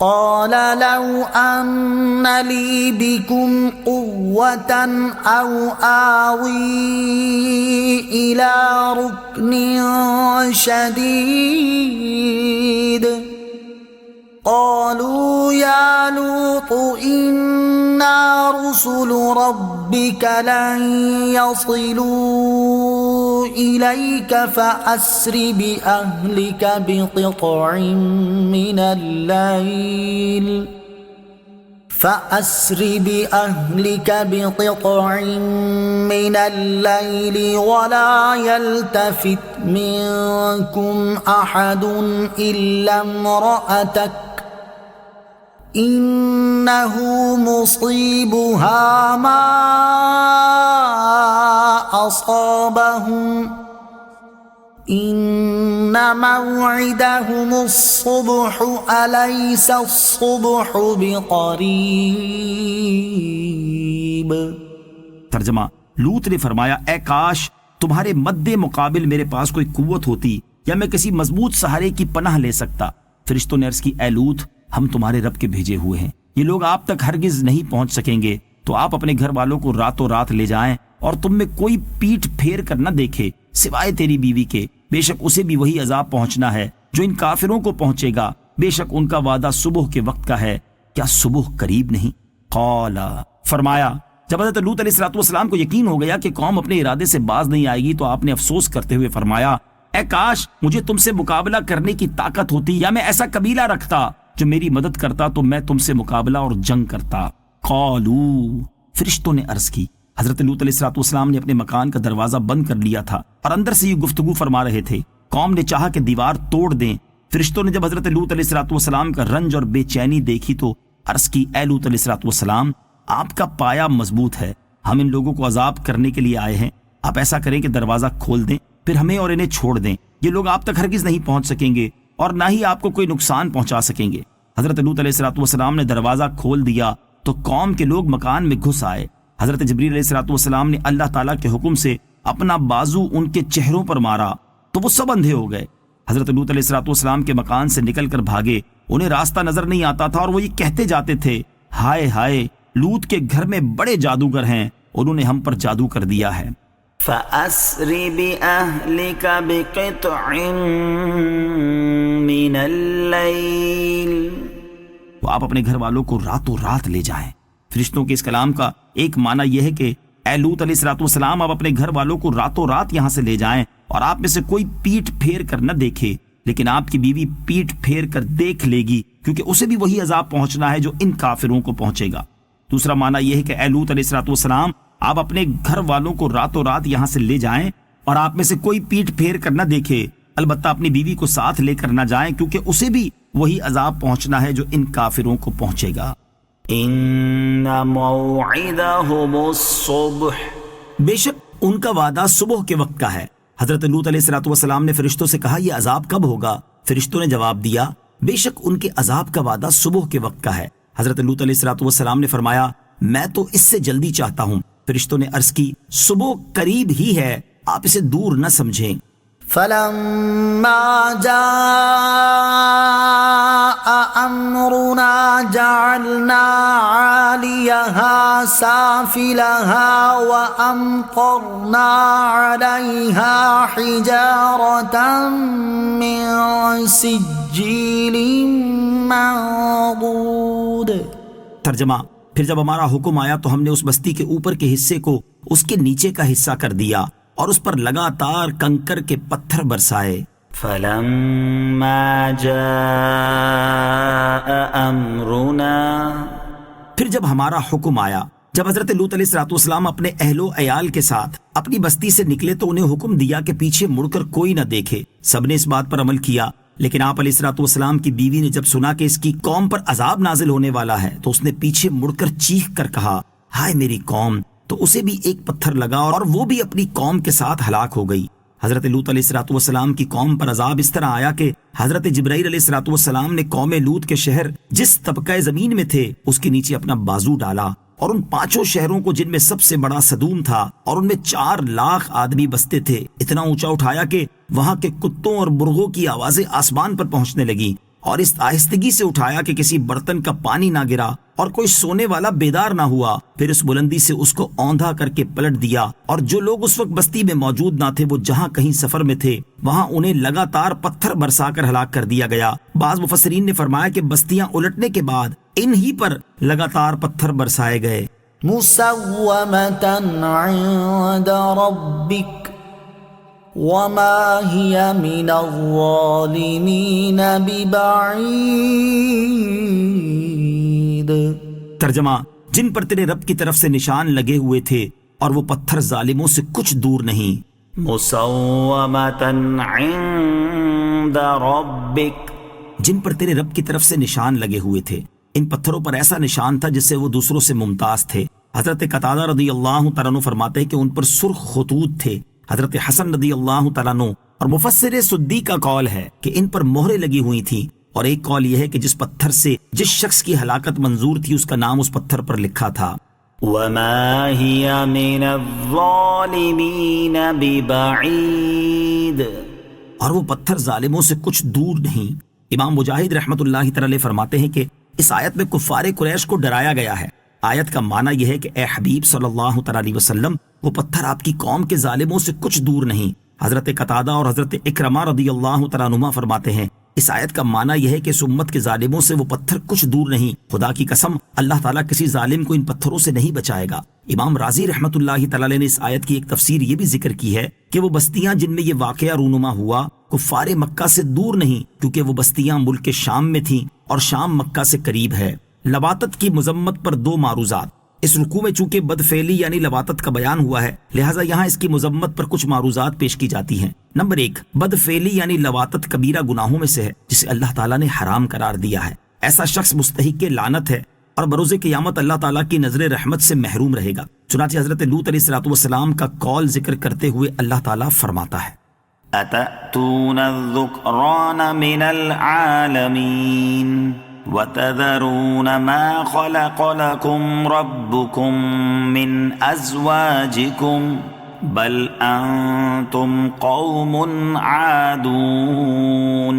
قال لو أن لي بكم قوة أو آوي إلى ركن شديد قالوا يا لوط إنا رسل ربك لن يصلوا إليك فأسر بأهلك بقطع من الليل ولا يلتفت منكم أحد إلا امرأتك إنه مصيبها ما أصابهم إن موعدهم الصبح أليس الصبح بقريب۔ ترجمہ، لوط نے فرمایا اے کاش تمہارے مد مقابل میرے پاس کوئی قوت ہوتی یا میں کسی مضبوط سہارے کی پناہ لے سکتا۔ فرشتوں نے عرض کی اے لوط ہم تمہارے رب کے بھیجے ہوئے ہیں، یہ لوگ آپ تک ہرگز نہیں پہنچ سکیں گے، تو آپ اپنے گھر والوں کو راتوں رات لے جائیں اور تم میں کوئی پیٹھ پھیر کر نہ دیکھے سوائے تیری بیوی کے، بے شک اسے بھی وہی عذاب پہنچنا ہے جو ان کافروں کو پہنچے گا، بے شک ان کا وعدہ صبح کے وقت کا ہے، کیا صبح قریب نہیں؟ قال فرمایا جب حضرت لوط علیہ السلام کو یقین ہو گیا کہ قوم اپنے ارادے سے باز نہیں آئے گی تو آپ نے افسوس کرتے ہوئے فرمایا اے کاش مجھے تم سے مقابلہ کرنے کی طاقت ہوتی یا میں ایسا قبیلہ رکھتا جو میری مدد کرتا تو میں تم سے مقابلہ اور جنگ کرتا۔ قالو فرشتوں نے عرض کی، حضرت لوط علیہ السلام نے اپنے مکان کا دروازہ بند کر لیا تھا اور اندر سے یہ گفتگو فرما رہے تھے۔ قوم نے چاہا کہ دیوار توڑ دیں۔ فرشتوں نے جب حضرت لوط علیہ السلام کا رنج اور بے چینی دیکھی تو عرض کی اے لوط علیہ السلام آپ کا پایا مضبوط ہے، ہم ان لوگوں کو عذاب کرنے کے لیے آئے ہیں، آپ ایسا کریں کہ دروازہ کھول دیں پھر ہمیں اور انہیں چھوڑ دیں، یہ لوگ آپ تک ہرگز نہیں پہنچ سکیں گے اور نہ ہی آپ کو کوئی نقصان پہنچا سکیں گے۔ حضرت لوط علیہ السلام نے دروازہ کھول دیا تو قوم کے لوگ مکان میں گھس آئے۔ حضرت جبریل علیہ السلام نے اللہ تعالیٰ کے حکم سے اپنا بازو ان کے چہروں پر مارا تو وہ سب اندھے ہو گئے۔ حضرت لوط علیہ السلام کے مکان سے نکل کر بھاگے، انہیں راستہ نظر نہیں آتا تھا اور وہ یہ کہتے جاتے تھے ہائے ہائے لوط کے گھر میں بڑے جادوگر ہیں، انہوں نے ہم پر جادو کر دیا ہے۔ فَأَسْرِ بِأَهْلِكَ بِقِطْعٍ مِّنَ اللَّيْلِ، تو آپ اپنے گھر والوں کو راتوں رات لے جائیں۔ فرشتوں کے اس کلام کا ایک معنی یہ ہے کہ اے لوط علیہ السلام آپ اپنے گھر والوں کو راتوں رات یہاں سے لے جائیں اور آپ میں سے کوئی پیٹھ پھیر کر نہ دیکھے، لیکن آپ کی بیوی پیٹھ پھیر کر دیکھ لے گی کیونکہ اسے بھی وہی عذاب پہنچنا ہے جو ان کافروں کو پہنچے گا۔ دوسرا معنی یہ ہے کہ اے لوط علیہ السلام آپ اپنے گھر والوں کو راتوں رات یہاں سے لے جائیں اور آپ میں سے کوئی پیٹھ پھیر کر نہ دیکھے، البتہ اپنی بیوی کو ساتھ لے کر نہ جائیں کیونکہ اسے بھی وہی عذاب پہنچنا ہے جو ان کافروں کو پہنچے گا۔ ان موعدہم الصبح، بے شک ان کا وعدہ صبح کے وقت کا ہے۔ حضرت لوط علیہ السلام نے فرشتوں سے کہا یہ عذاب کب ہوگا؟ فرشتوں نے جواب دیا بے شک ان کے عذاب کا وعدہ صبح کے وقت کا ہے۔ حضرت لوط علیہ السلام نے فرمایا میں تو اس سے جلدی چاہتا ہوں۔ فرشتوں نے عرض کی صبح قریب ہی ہے، آپ اسے دور نہ سمجھیں۔ فَلَمَّا جَاءَ أَمْرُنَا جَعَلْنَا عَالِيَهَا سَافِلَهَا وَأَمْطَرْنَا عَلَيْهَا حِجَارَةً مِّن سِجِّيلٍ مَّنضُودٍ۔ ترجمہ، پھر جب ہمارا حکم آیا تو ہم نے اس بستی کے اوپر کے حصے کو اس کے نیچے کا حصہ کر دیا اور اس پر لگاتار کنکر کے پتھر برسائے۔ فَلَمَّا جَاءَ أَمْرُنَا، پھر جب ہمارا حکم آیا، جب حضرت لوط علیہ السلام اپنے اہل و عیال کے ساتھ اپنی بستی سے نکلے تو انہیں حکم دیا کہ پیچھے مڑ کر کوئی نہ دیکھے۔ سب نے اس بات پر عمل کیا، لیکن آپ علیہ السلام کی بیوی نے جب سنا کہ اس کی قوم پر عذاب نازل ہونے والا ہے تو اس نے پیچھے مڑ کر چیخ کر کہا ہائے میری قوم، تو اسے بھی ایک پتھر لگا اور وہ بھی اپنی قوم کے ساتھ ہلاک ہو گئی۔ حضرت لوط علیہ السلام کی قوم پر عذاب اس طرح آیا کہ حضرت جبرائیل علیہ السلام نے قوم لوط کے شہر جس طبقہ زمین میں تھے اس کے نیچے اپنا بازو ڈالا اور ان 5 شہروں کو جن میں سب سے بڑا صدوم تھا اور ان میں 4 لاکھ آدمی بستے تھے اتنا اونچا اٹھایا کہ وہاں کے کتوں اور مرغوں کی آوازیں آسمان پر پہنچنے لگی اور اس آہستگی سے اٹھایا کہ کسی برتن کا پانی نہ گرا اور کوئی سونے والا بیدار نہ ہوا، پھر اس بلندی سے اس کو اوندھا کر کے پلٹ دیا، اور جو لوگ اس وقت بستی میں موجود نہ تھے وہ جہاں کہیں سفر میں تھے وہاں انہیں لگاتار پتھر برسا کر ہلاک کر دیا گیا۔ بعض مفسرین نے فرمایا کہ بستیاں الٹنے کے بعد انہی پر لگاتار پتھر برسائے گئے۔ مسومة عند ربك وما هي من الظالمين ببعيد۔ ترجمہ، جن پر تیرے رب کی طرف سے نشان لگے ہوئے تھے اور وہ پتھر ظالموں سے کچھ دور نہیں۔ مسومة عند ربك، جن پر تیرے رب کی طرف سے نشان لگے ہوئے تھے، ان پتھروں پر ایسا نشان تھا جس سے وہ دوسروں سے ممتاز تھے۔ حضرت قتادہ رضی اللہ تعالیٰ عنہ فرماتے ہیں کہ ان پر سرخ خطوط تھے۔ حضرت حسن رضی اللہ تعالیٰ عنہ اور مفسر سدی کا قول ہے کہ ان پر مہریں لگی ہوئی تھیں، اور ایک قول یہ ہے کہ جس پتھر سے جس شخص کی ہلاکت منظور تھی اس کا نام اس پتھر پر لکھا تھا۔ وما هي من الظالمين ببعيد، اور وہ پتھر ظالموں سے کچھ دور نہیں۔ امام مجاہد رحمت اللہ تعالی علیہ فرماتے ہیں کہ اس آیت میں کفار قریش کو ڈرایا گیا ہے۔ آیت کا معنی یہ ہے کہ اے حبیب صلی اللہ تعالی علیہ وسلم، وہ پتھر آپ کی قوم کے ظالموں سے کچھ دور نہیں۔ حضرت قتادہ اور حضرت اکرمہ رضی اللہ تعالیٰ عنہما فرماتے ہیں اس آیت کا معنی یہ ہے کہ اس امت کے ظالموں سے وہ پتھر کچھ دور نہیں۔ خدا کی قسم، اللہ تعالیٰ کسی ظالم کو ان پتھروں سے نہیں بچائے گا۔ امام رازی رحمت اللہ تعالیٰ علیہ نے اس آیت کی ایک تفسیر یہ بھی ذکر کی ہے کہ وہ بستیاں جن میں یہ واقعہ رونما ہوا کفار مکہ سے دور نہیں، کیونکہ وہ بستیاں ملک شام میں تھیں اور شام مکہ سے قریب ہے۔ لواطت کی مذمت پر دو معروضات۔ اس رکوع میں چونکہ بدفعلی یعنی لواطت کا بیان ہوا ہے، لہٰذا یہاں اس کی مذمت پر کچھ معروضات پیش کی جاتی ہیں۔ نمبر 1، بدفعلی یعنی لواطت کبیرہ گناہوں میں سے ہے جسے اللہ تعالیٰ نے حرام قرار دیا ہے۔ ایسا شخص مستحق لعنت ہے اور بروز قیامت اللہ تعالیٰ کی نظر رحمت سے محروم رہے گا۔ چنانچہ حضرت لوط علیہ السلام کا قول ذکر کرتے ہوئے اللہ تعالیٰ فرماتا ہے أتأتون الذكران من العالمين وتذرون ما خلق لكم ربكم من أزواجكم بل أنتم قوم عادون۔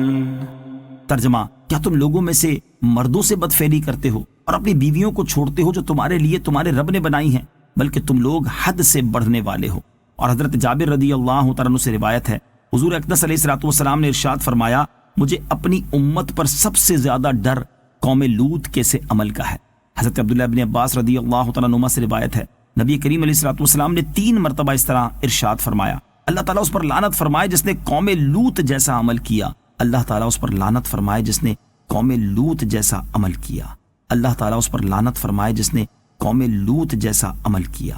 ترجمہ، کیا تم لوگوں میں سے مردوں سے بدفعلی کرتے ہو اور اپنی بیویوں کو چھوڑتے ہو جو تمہارے لیے تمہارے رب نے بنائی ہیں، بلکہ تم لوگ حد سے بڑھنے والے ہو۔ اور حضرت جابر رضی اللہ تعالیٰ عنہ سے روایت ہے، حضور اقدس علیہ السلام نے ارشاد فرمایا، مجھے اپنی امت پر سب سے زیادہ ڈر قوم لوط کے سے عمل کا ہے۔ حضرت عبداللہ ابن عباس رضی اللہ تعالیٰ عنہ سے روایت ہے، نبی کریم علیہ السلام نے 3 مرتبہ اس طرح ارشاد فرمایا، اللہ تعالیٰ اس پر لعنت فرمائے جس نے قوم لوط جیسا عمل کیا، اللہ تعالیٰ اس پر لعنت فرمائے جس نے قوم لوط جیسا عمل کیا، اللہ تعالیٰ اس پر لعنت فرمائے جس نے قوم لوط جیسا عمل کیا۔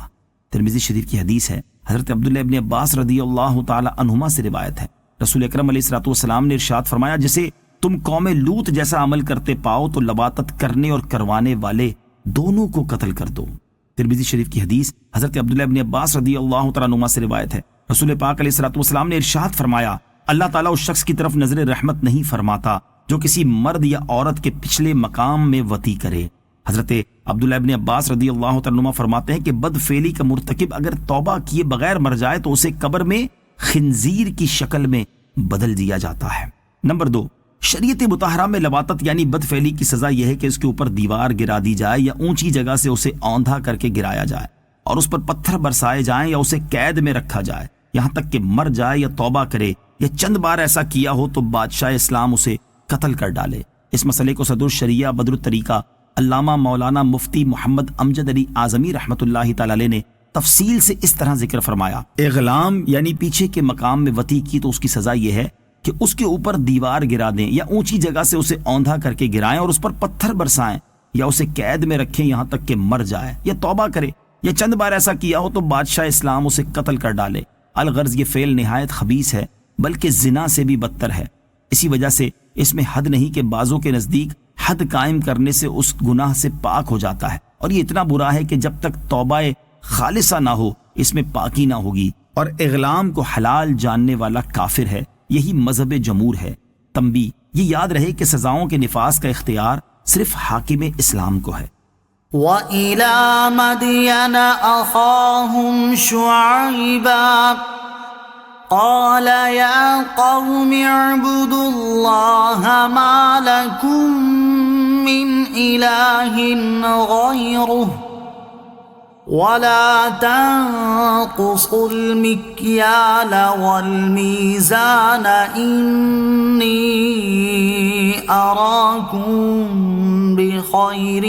ترمذی شریف کی حدیث ہے، حضرت عبداللہ ابن عباس رضی اللہ تعالی عنہما سے روایت ہے، رسول اکرم علیہ السلام نے ارشاد فرمایا، جسے تم قوم لوط جیسا عمل کرتے پاؤ تو لواطت کرنے اور کروانے والے دونوں کو قتل کر دو۔ ترمذی شریف کی حدیث حضرت عبداللہ ابن عباس رضی اللہ تعالی عنہما سے روایت ہے، رسول پاک علیہ السلام نے ارشاد فرمایا، اللہ تعالیٰ اس شخص کی طرف نظر رحمت نہیں فرماتا جو کسی مرد یا عورت کے پچھلے مقام میں وطی کرے۔ حضرت عبداللہ ابن عباس رضی اللہ تعالی عنہ فرماتے ہیں کہ بدفعلی کا مرتکب اگر توبہ کیے بغیر مر جائے تو اسے قبر میں خنزیر کی شکل میں بدل دیا جاتا ہے۔ نمبر 2، شریعت مطہرہ میں لواطت یعنی بدفعلی کی سزا یہ ہے کہ اس کے اوپر دیوار گرا دی جائے یا اونچی جگہ سے اسے اوندھا کر کے گرایا جائے اور اس پر پتھر برسائے جائیں یا اسے قید میں رکھا جائے یہاں تک کہ مر جائے یا توبہ کرے، یا چند بار ایسا کیا ہو تو بادشاہ اسلام اسے قتل کر ڈالے۔ اس مسئلے کو صدر الشریعہ بدر الطریقہ علامہ مولانا مفتی محمد امجد علی اعظمی رحمۃ اللہ تعالی علیہ نے تفصیل سے اس طرح ذکر فرمایا، اغلام یعنی پیچھے کے مقام میں وطی کی تو اس کی سزا یہ ہے کہ اس کے اوپر دیوار گرا دیں یا اونچی جگہ سے اسے اوندھا کر کے گرائیں اور اس پر پتھر برسائیں یا اسے قید میں رکھیں یہاں تک کہ مر جائے یا توبہ کرے، یا چند بار ایسا کیا ہو تو بادشاہ اسلام اسے قتل کر ڈالے۔ الغرض یہ فعل نہایت خبیث ہے، بلکہ زنا سے بھی بدتر ہے۔ اسی وجہ سے اس میں حد نہیں کہ بعضوں کے نزدیک حد قائم کرنے سے اس گناہ سے پاک ہو جاتا ہے، اور یہ اتنا برا ہے کہ جب تک توبہ خالصہ نہ ہو اس میں پاکی نہ ہوگی، اور اغلام کو حلال جاننے والا کافر ہے۔ یہی مذہب جمہور ہے۔ تنبیہ، یہ یاد رہے کہ سزاؤں کے نفاذ کا اختیار صرف حاکم اسلام کو ہے۔ وَإِلَى مَدْيَنَ أَخَاهُمْ شُعَيْبًا قال يا قوم اعبدوا الله ما لكم من إله غيره ولا تنقصوا المكيال والميزان إني أراكم بخير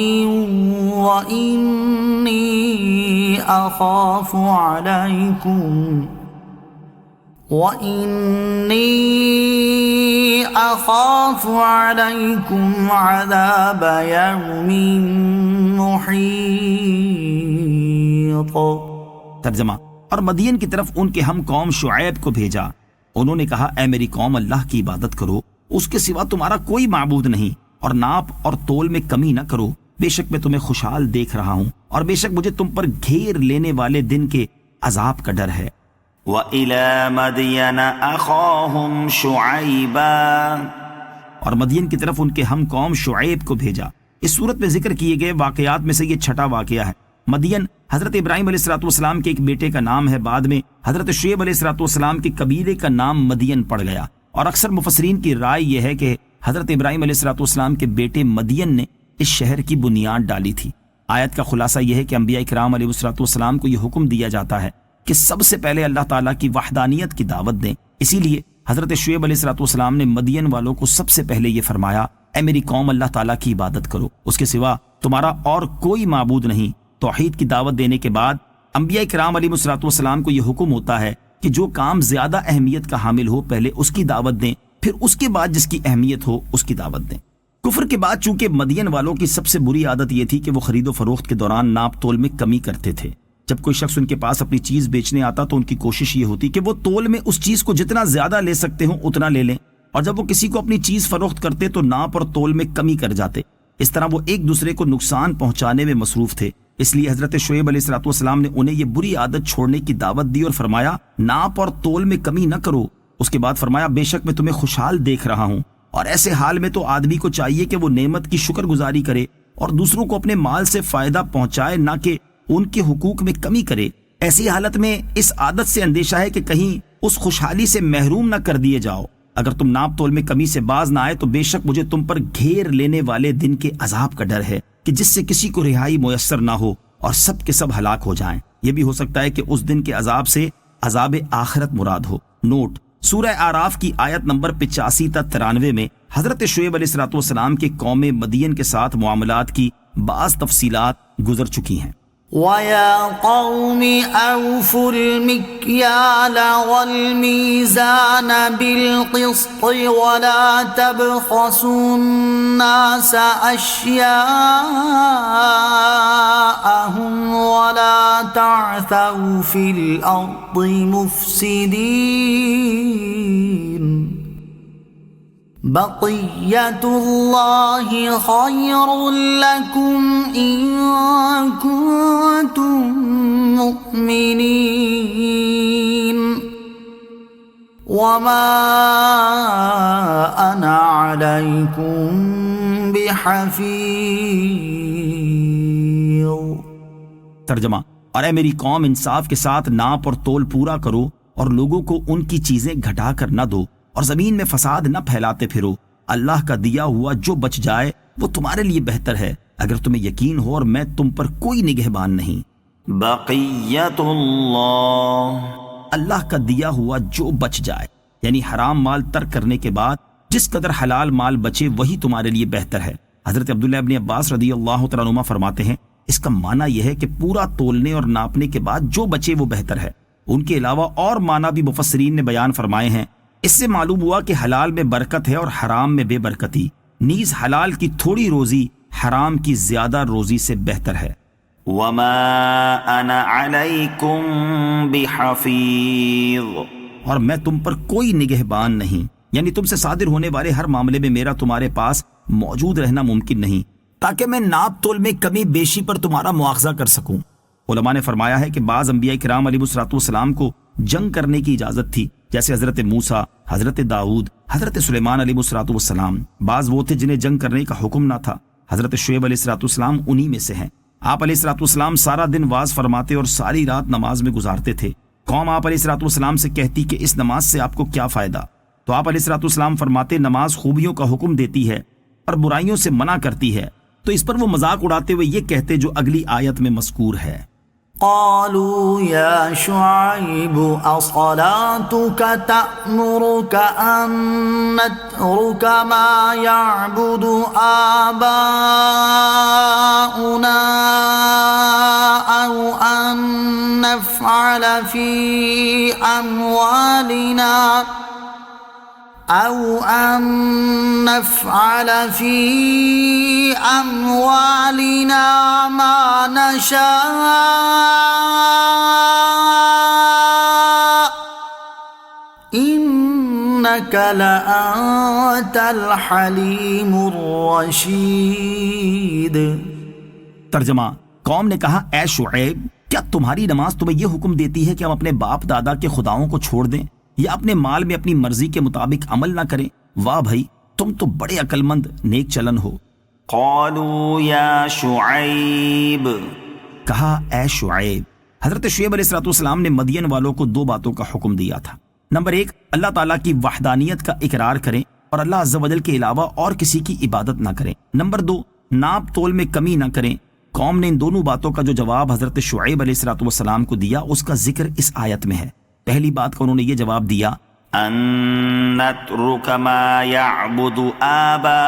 وإني أخاف عليكم عذاب يوم محيط. ترجمہ: اور مدین کی طرف ان کے ہم قوم شعیب کو بھیجا. انہوں نے کہا اے میری قوم اللہ کی عبادت کرو، اس کے سوا تمہارا کوئی معبود نہیں، اور ناپ اور تول میں کمی نہ کرو. بے شک میں تمہیں خوشحال دیکھ رہا ہوں، اور بے شک مجھے تم پر گھیر لینے والے دن کے عذاب کا ڈر ہے. وَإِلَى مَدْيَنَ أَخَاهُمْ شُعَيْبًا، اور مدین کی طرف ان کے ہم قوم شعیب کو بھیجا. اس صورت میں ذکر کیے گئے واقعات میں سے یہ چھٹا واقعہ ہے. مدین حضرت ابراہیم علیہ السلام کے ایک بیٹے کا نام ہے. بعد میں حضرت شعیب علیہ السلام کے قبیلے کا نام مدین پڑ گیا، اور اکثر مفسرین کی رائے یہ ہے کہ حضرت ابراہیم علیہ السلام کے بیٹے مدین نے اس شہر کی بنیاد ڈالی تھی. آیت کا خلاصہ یہ ہے کہ انبیاء کرام علیہ السلام کو یہ حکم دیا جاتا ہے کہ سب سے پہلے اللہ تعالیٰ کی وحدانیت کی دعوت دیں. اسی لیے حضرت شعیب علیہ السلام نے مدین والوں کو سب سے پہلے یہ فرمایا اے میری قوم اللہ تعالیٰ کی عبادت کرو، اس کے سوا تمہارا اور کوئی معبود نہیں. توحید کی دعوت دینے کے بعد انبیاء کرام علیہ السلام کو یہ حکم ہوتا ہے کہ جو کام زیادہ اہمیت کا حامل ہو پہلے اس کی دعوت دیں، پھر اس کے بعد جس کی اہمیت ہو اس کی دعوت دیں. کفر کے بعد چونکہ مدین والوں کی سب سے بری عادت یہ تھی کہ وہ خرید و فروخت کے دوران ناپ تول میں کمی کرتے تھے. جب کوئی شخص ان کے پاس اپنی چیز بیچنے آتا تو ان کی کوشش یہ ہوتی کہ وہ تول میں اس چیز کو جتنا زیادہ لے سکتے ہوں اتنا لے لیں، اور جب وہ کسی کو اپنی چیز فروخت کرتے تو ناپ اور تول میں کمی کر جاتے. اس طرح وہ ایک دوسرے کو نقصان پہنچانے میں مصروف تھے. اس لیے حضرت شعیب علیہ السلام نے انہیں یہ بری عادت چھوڑنے کی دعوت دی اور فرمایا ناپ اور تول میں کمی نہ کرو. اس کے بعد فرمایا بے شک میں تمہیں خوشحال دیکھ رہا ہوں. اور ایسے حال میں تو آدمی کو چاہیے کہ وہ نعمت کی شکر گزاری کرے اور دوسروں کو اپنے مال سے فائدہ پہنچائے، نہ کہ ان کے حقوق میں کمی کرے. ایسی حالت میں اس عادت سے اندیشہ ہے کہ کہیں اس خوشحالی سے محروم نہ کر دیے جاؤ. اگر تم ناپ تول میں کمی سے باز نہ آئے تو بے شک مجھے تم پر گھیر لینے والے دن کے عذاب کا ڈر ہے کہ جس سے کسی کو رہائی میسر نہ ہو اور سب کے سب ہلاک ہو جائیں. یہ بھی ہو سکتا ہے کہ اس دن کے عذاب سے عذاب آخرت مراد ہو. نوٹ: سورہ اعراف کی آیت نمبر 85 تا 93 میں حضرت شعیب علیہ السلام کے قوم مدین کے ساتھ معاملات کی بعض تفصیلات گزر چکی ہیں. وَيَا قَوْمِ أَوْفُوا الْمِكْيَالَ وَالْمِيزَانَ بِالْقِسْطِ وَلَا تَبْخَسُوا النَّاسَ أَشْيَاءَهُمْ وَلَا تَعْثَوْا فِي الْأَرْضِ مُفْسِدِينَ بقية الله خير لكم إن كنتم مؤمنين وما أنا عليكم بحفيظ. ترجمہ: اور اے میری قوم انصاف کے ساتھ ناپ اور تول پورا کرو اور لوگوں کو ان کی چیزیں گھٹا کر نہ دو اور زمین میں فساد نہ پھیلاتے پھرو. اللہ کا دیا ہوا جو بچ جائے وہ تمہارے لیے بہتر ہے اگر تمہیں یقین ہو اور میں تم پر کوئی نگہبان نہیں. بقیت اللہ، اللہ کا دیا ہوا جو بچ جائے، یعنی حرام مال ترک کرنے کے بعد جس قدر حلال مال بچے وہی تمہارے لیے بہتر ہے. حضرت عبداللہ ابن عباس رضی اللہ تعالیٰ عنہما فرماتے ہیں اس کا معنی یہ ہے کہ پورا تولنے اور ناپنے کے بعد جو بچے وہ بہتر ہے. ان کے علاوہ اور معنی بھی مفسرین نے بیان فرمائے ہیں. اس سے معلوم ہوا کہ حلال میں برکت ہے اور حرام میں بے برکتی. نیز حلال کی تھوڑی روزی حرام کی زیادہ روزی سے بہتر ہے. وما انا علیکم بحفیظ، اور میں تم پر کوئی نگہبان نہیں، یعنی تم سے صادر ہونے والے ہر معاملے میں میرا تمہارے پاس موجود رہنا ممکن نہیں تاکہ میں ناپ تول میں کمی بیشی پر تمہارا مواخذہ کر سکوں. علماء نے فرمایا ہے کہ بعض انبیاء کرام علیہ السلام کو جنگ کرنے کی اجازت تھی، جیسے حضرت موسیٰ، حضرت داؤد، حضرت سلیمان علیہ السلام. بعض وہ تھے جنہیں جنگ کرنے کا حکم نہ تھا. حضرت شعیب علیہ السلام انہی میں سے ہیں. آپ علیہ السلام سارا دن واز فرماتے اور ساری رات نماز میں گزارتے تھے. قوم آپ علیہ الصلوۃ والسلام سے کہتی کہ اس نماز سے آپ کو کیا فائدہ؟ تو آپ علیہ الصلوۃ والسلام فرماتے نماز خوبیوں کا حکم دیتی ہے اور برائیوں سے منع کرتی ہے۔ تو اس پر وہ مذاق اڑاتے ہوئے یہ کہتے جو اگلی آیت میں مذکور ہے، قالوا يا شعيب أصلاتك تأمرك أن نترك ما يعبد آباؤنا أو أن نفعل في أموالنا ما نشاء إنك لأنت الحليم الرشيد۔ ترجمہ، قوم نے کہا اے شعیب، کیا تمہاری نماز تمہیں یہ حکم دیتی ہے کہ ہم اپنے باپ دادا کے خداؤں کو چھوڑ دیں یا اپنے مال میں اپنی مرضی کے مطابق عمل نہ کریں؟ واہ بھائی، تم تو بڑے عقل مند نیک چلن ہو۔ قالوا یا شعیب، کہا اے شعیب۔ حضرت شعیب علیہ السلام نے مدین والوں کو دو باتوں کا حکم دیا تھا۔ نمبر 1، اللہ تعالیٰ کی وحدانیت کا اقرار کریں اور اللہ عز و جل کے علاوہ اور کسی کی عبادت نہ کریں۔ نمبر 2، ناپ تول میں کمی نہ کریں۔ قوم نے ان دونوں باتوں کا جو جواب حضرت شعیب علیہ السلام کو دیا اس کا ذکر اس آیت میں ہے۔ پہلی بات کا انہوں نے یہ جواب دیا، ان نترک ما يعبد آباؤنا،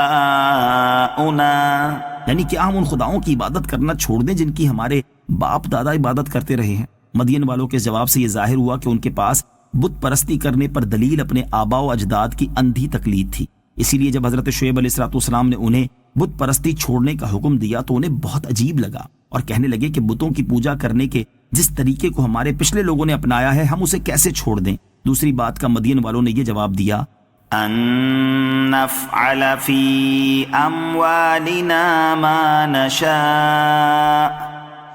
یعنی کیا ہم ان خداؤں کی عبادت کرنا چھوڑ دیں جن کی ہمارے باپ دادا عبادت کرتے رہے ہیں؟ مدین والوں کے جواب سے یہ ظاہر ہوا کہ ان کے پاس بت پرستی کرنے پر دلیل اپنے آباء و اجداد کی اندھی تقلید تھی۔ اسی لیے جب حضرت شعیب علیہ السلام نے انہیں بت پرستی چھوڑنے کا حکم دیا تو انہیں بہت عجیب لگا اور کہنے لگے کہ بتوں کی پوجا کرنے کے جس طریقے کو ہمارے پچھلے لوگوں نے اپنایا ہے ہم اسے کیسے چھوڑ دیں؟ دوسری بات کا مدین والوں نے یہ جواب دیا، ان نفعل فی اموالنا ما نشاء،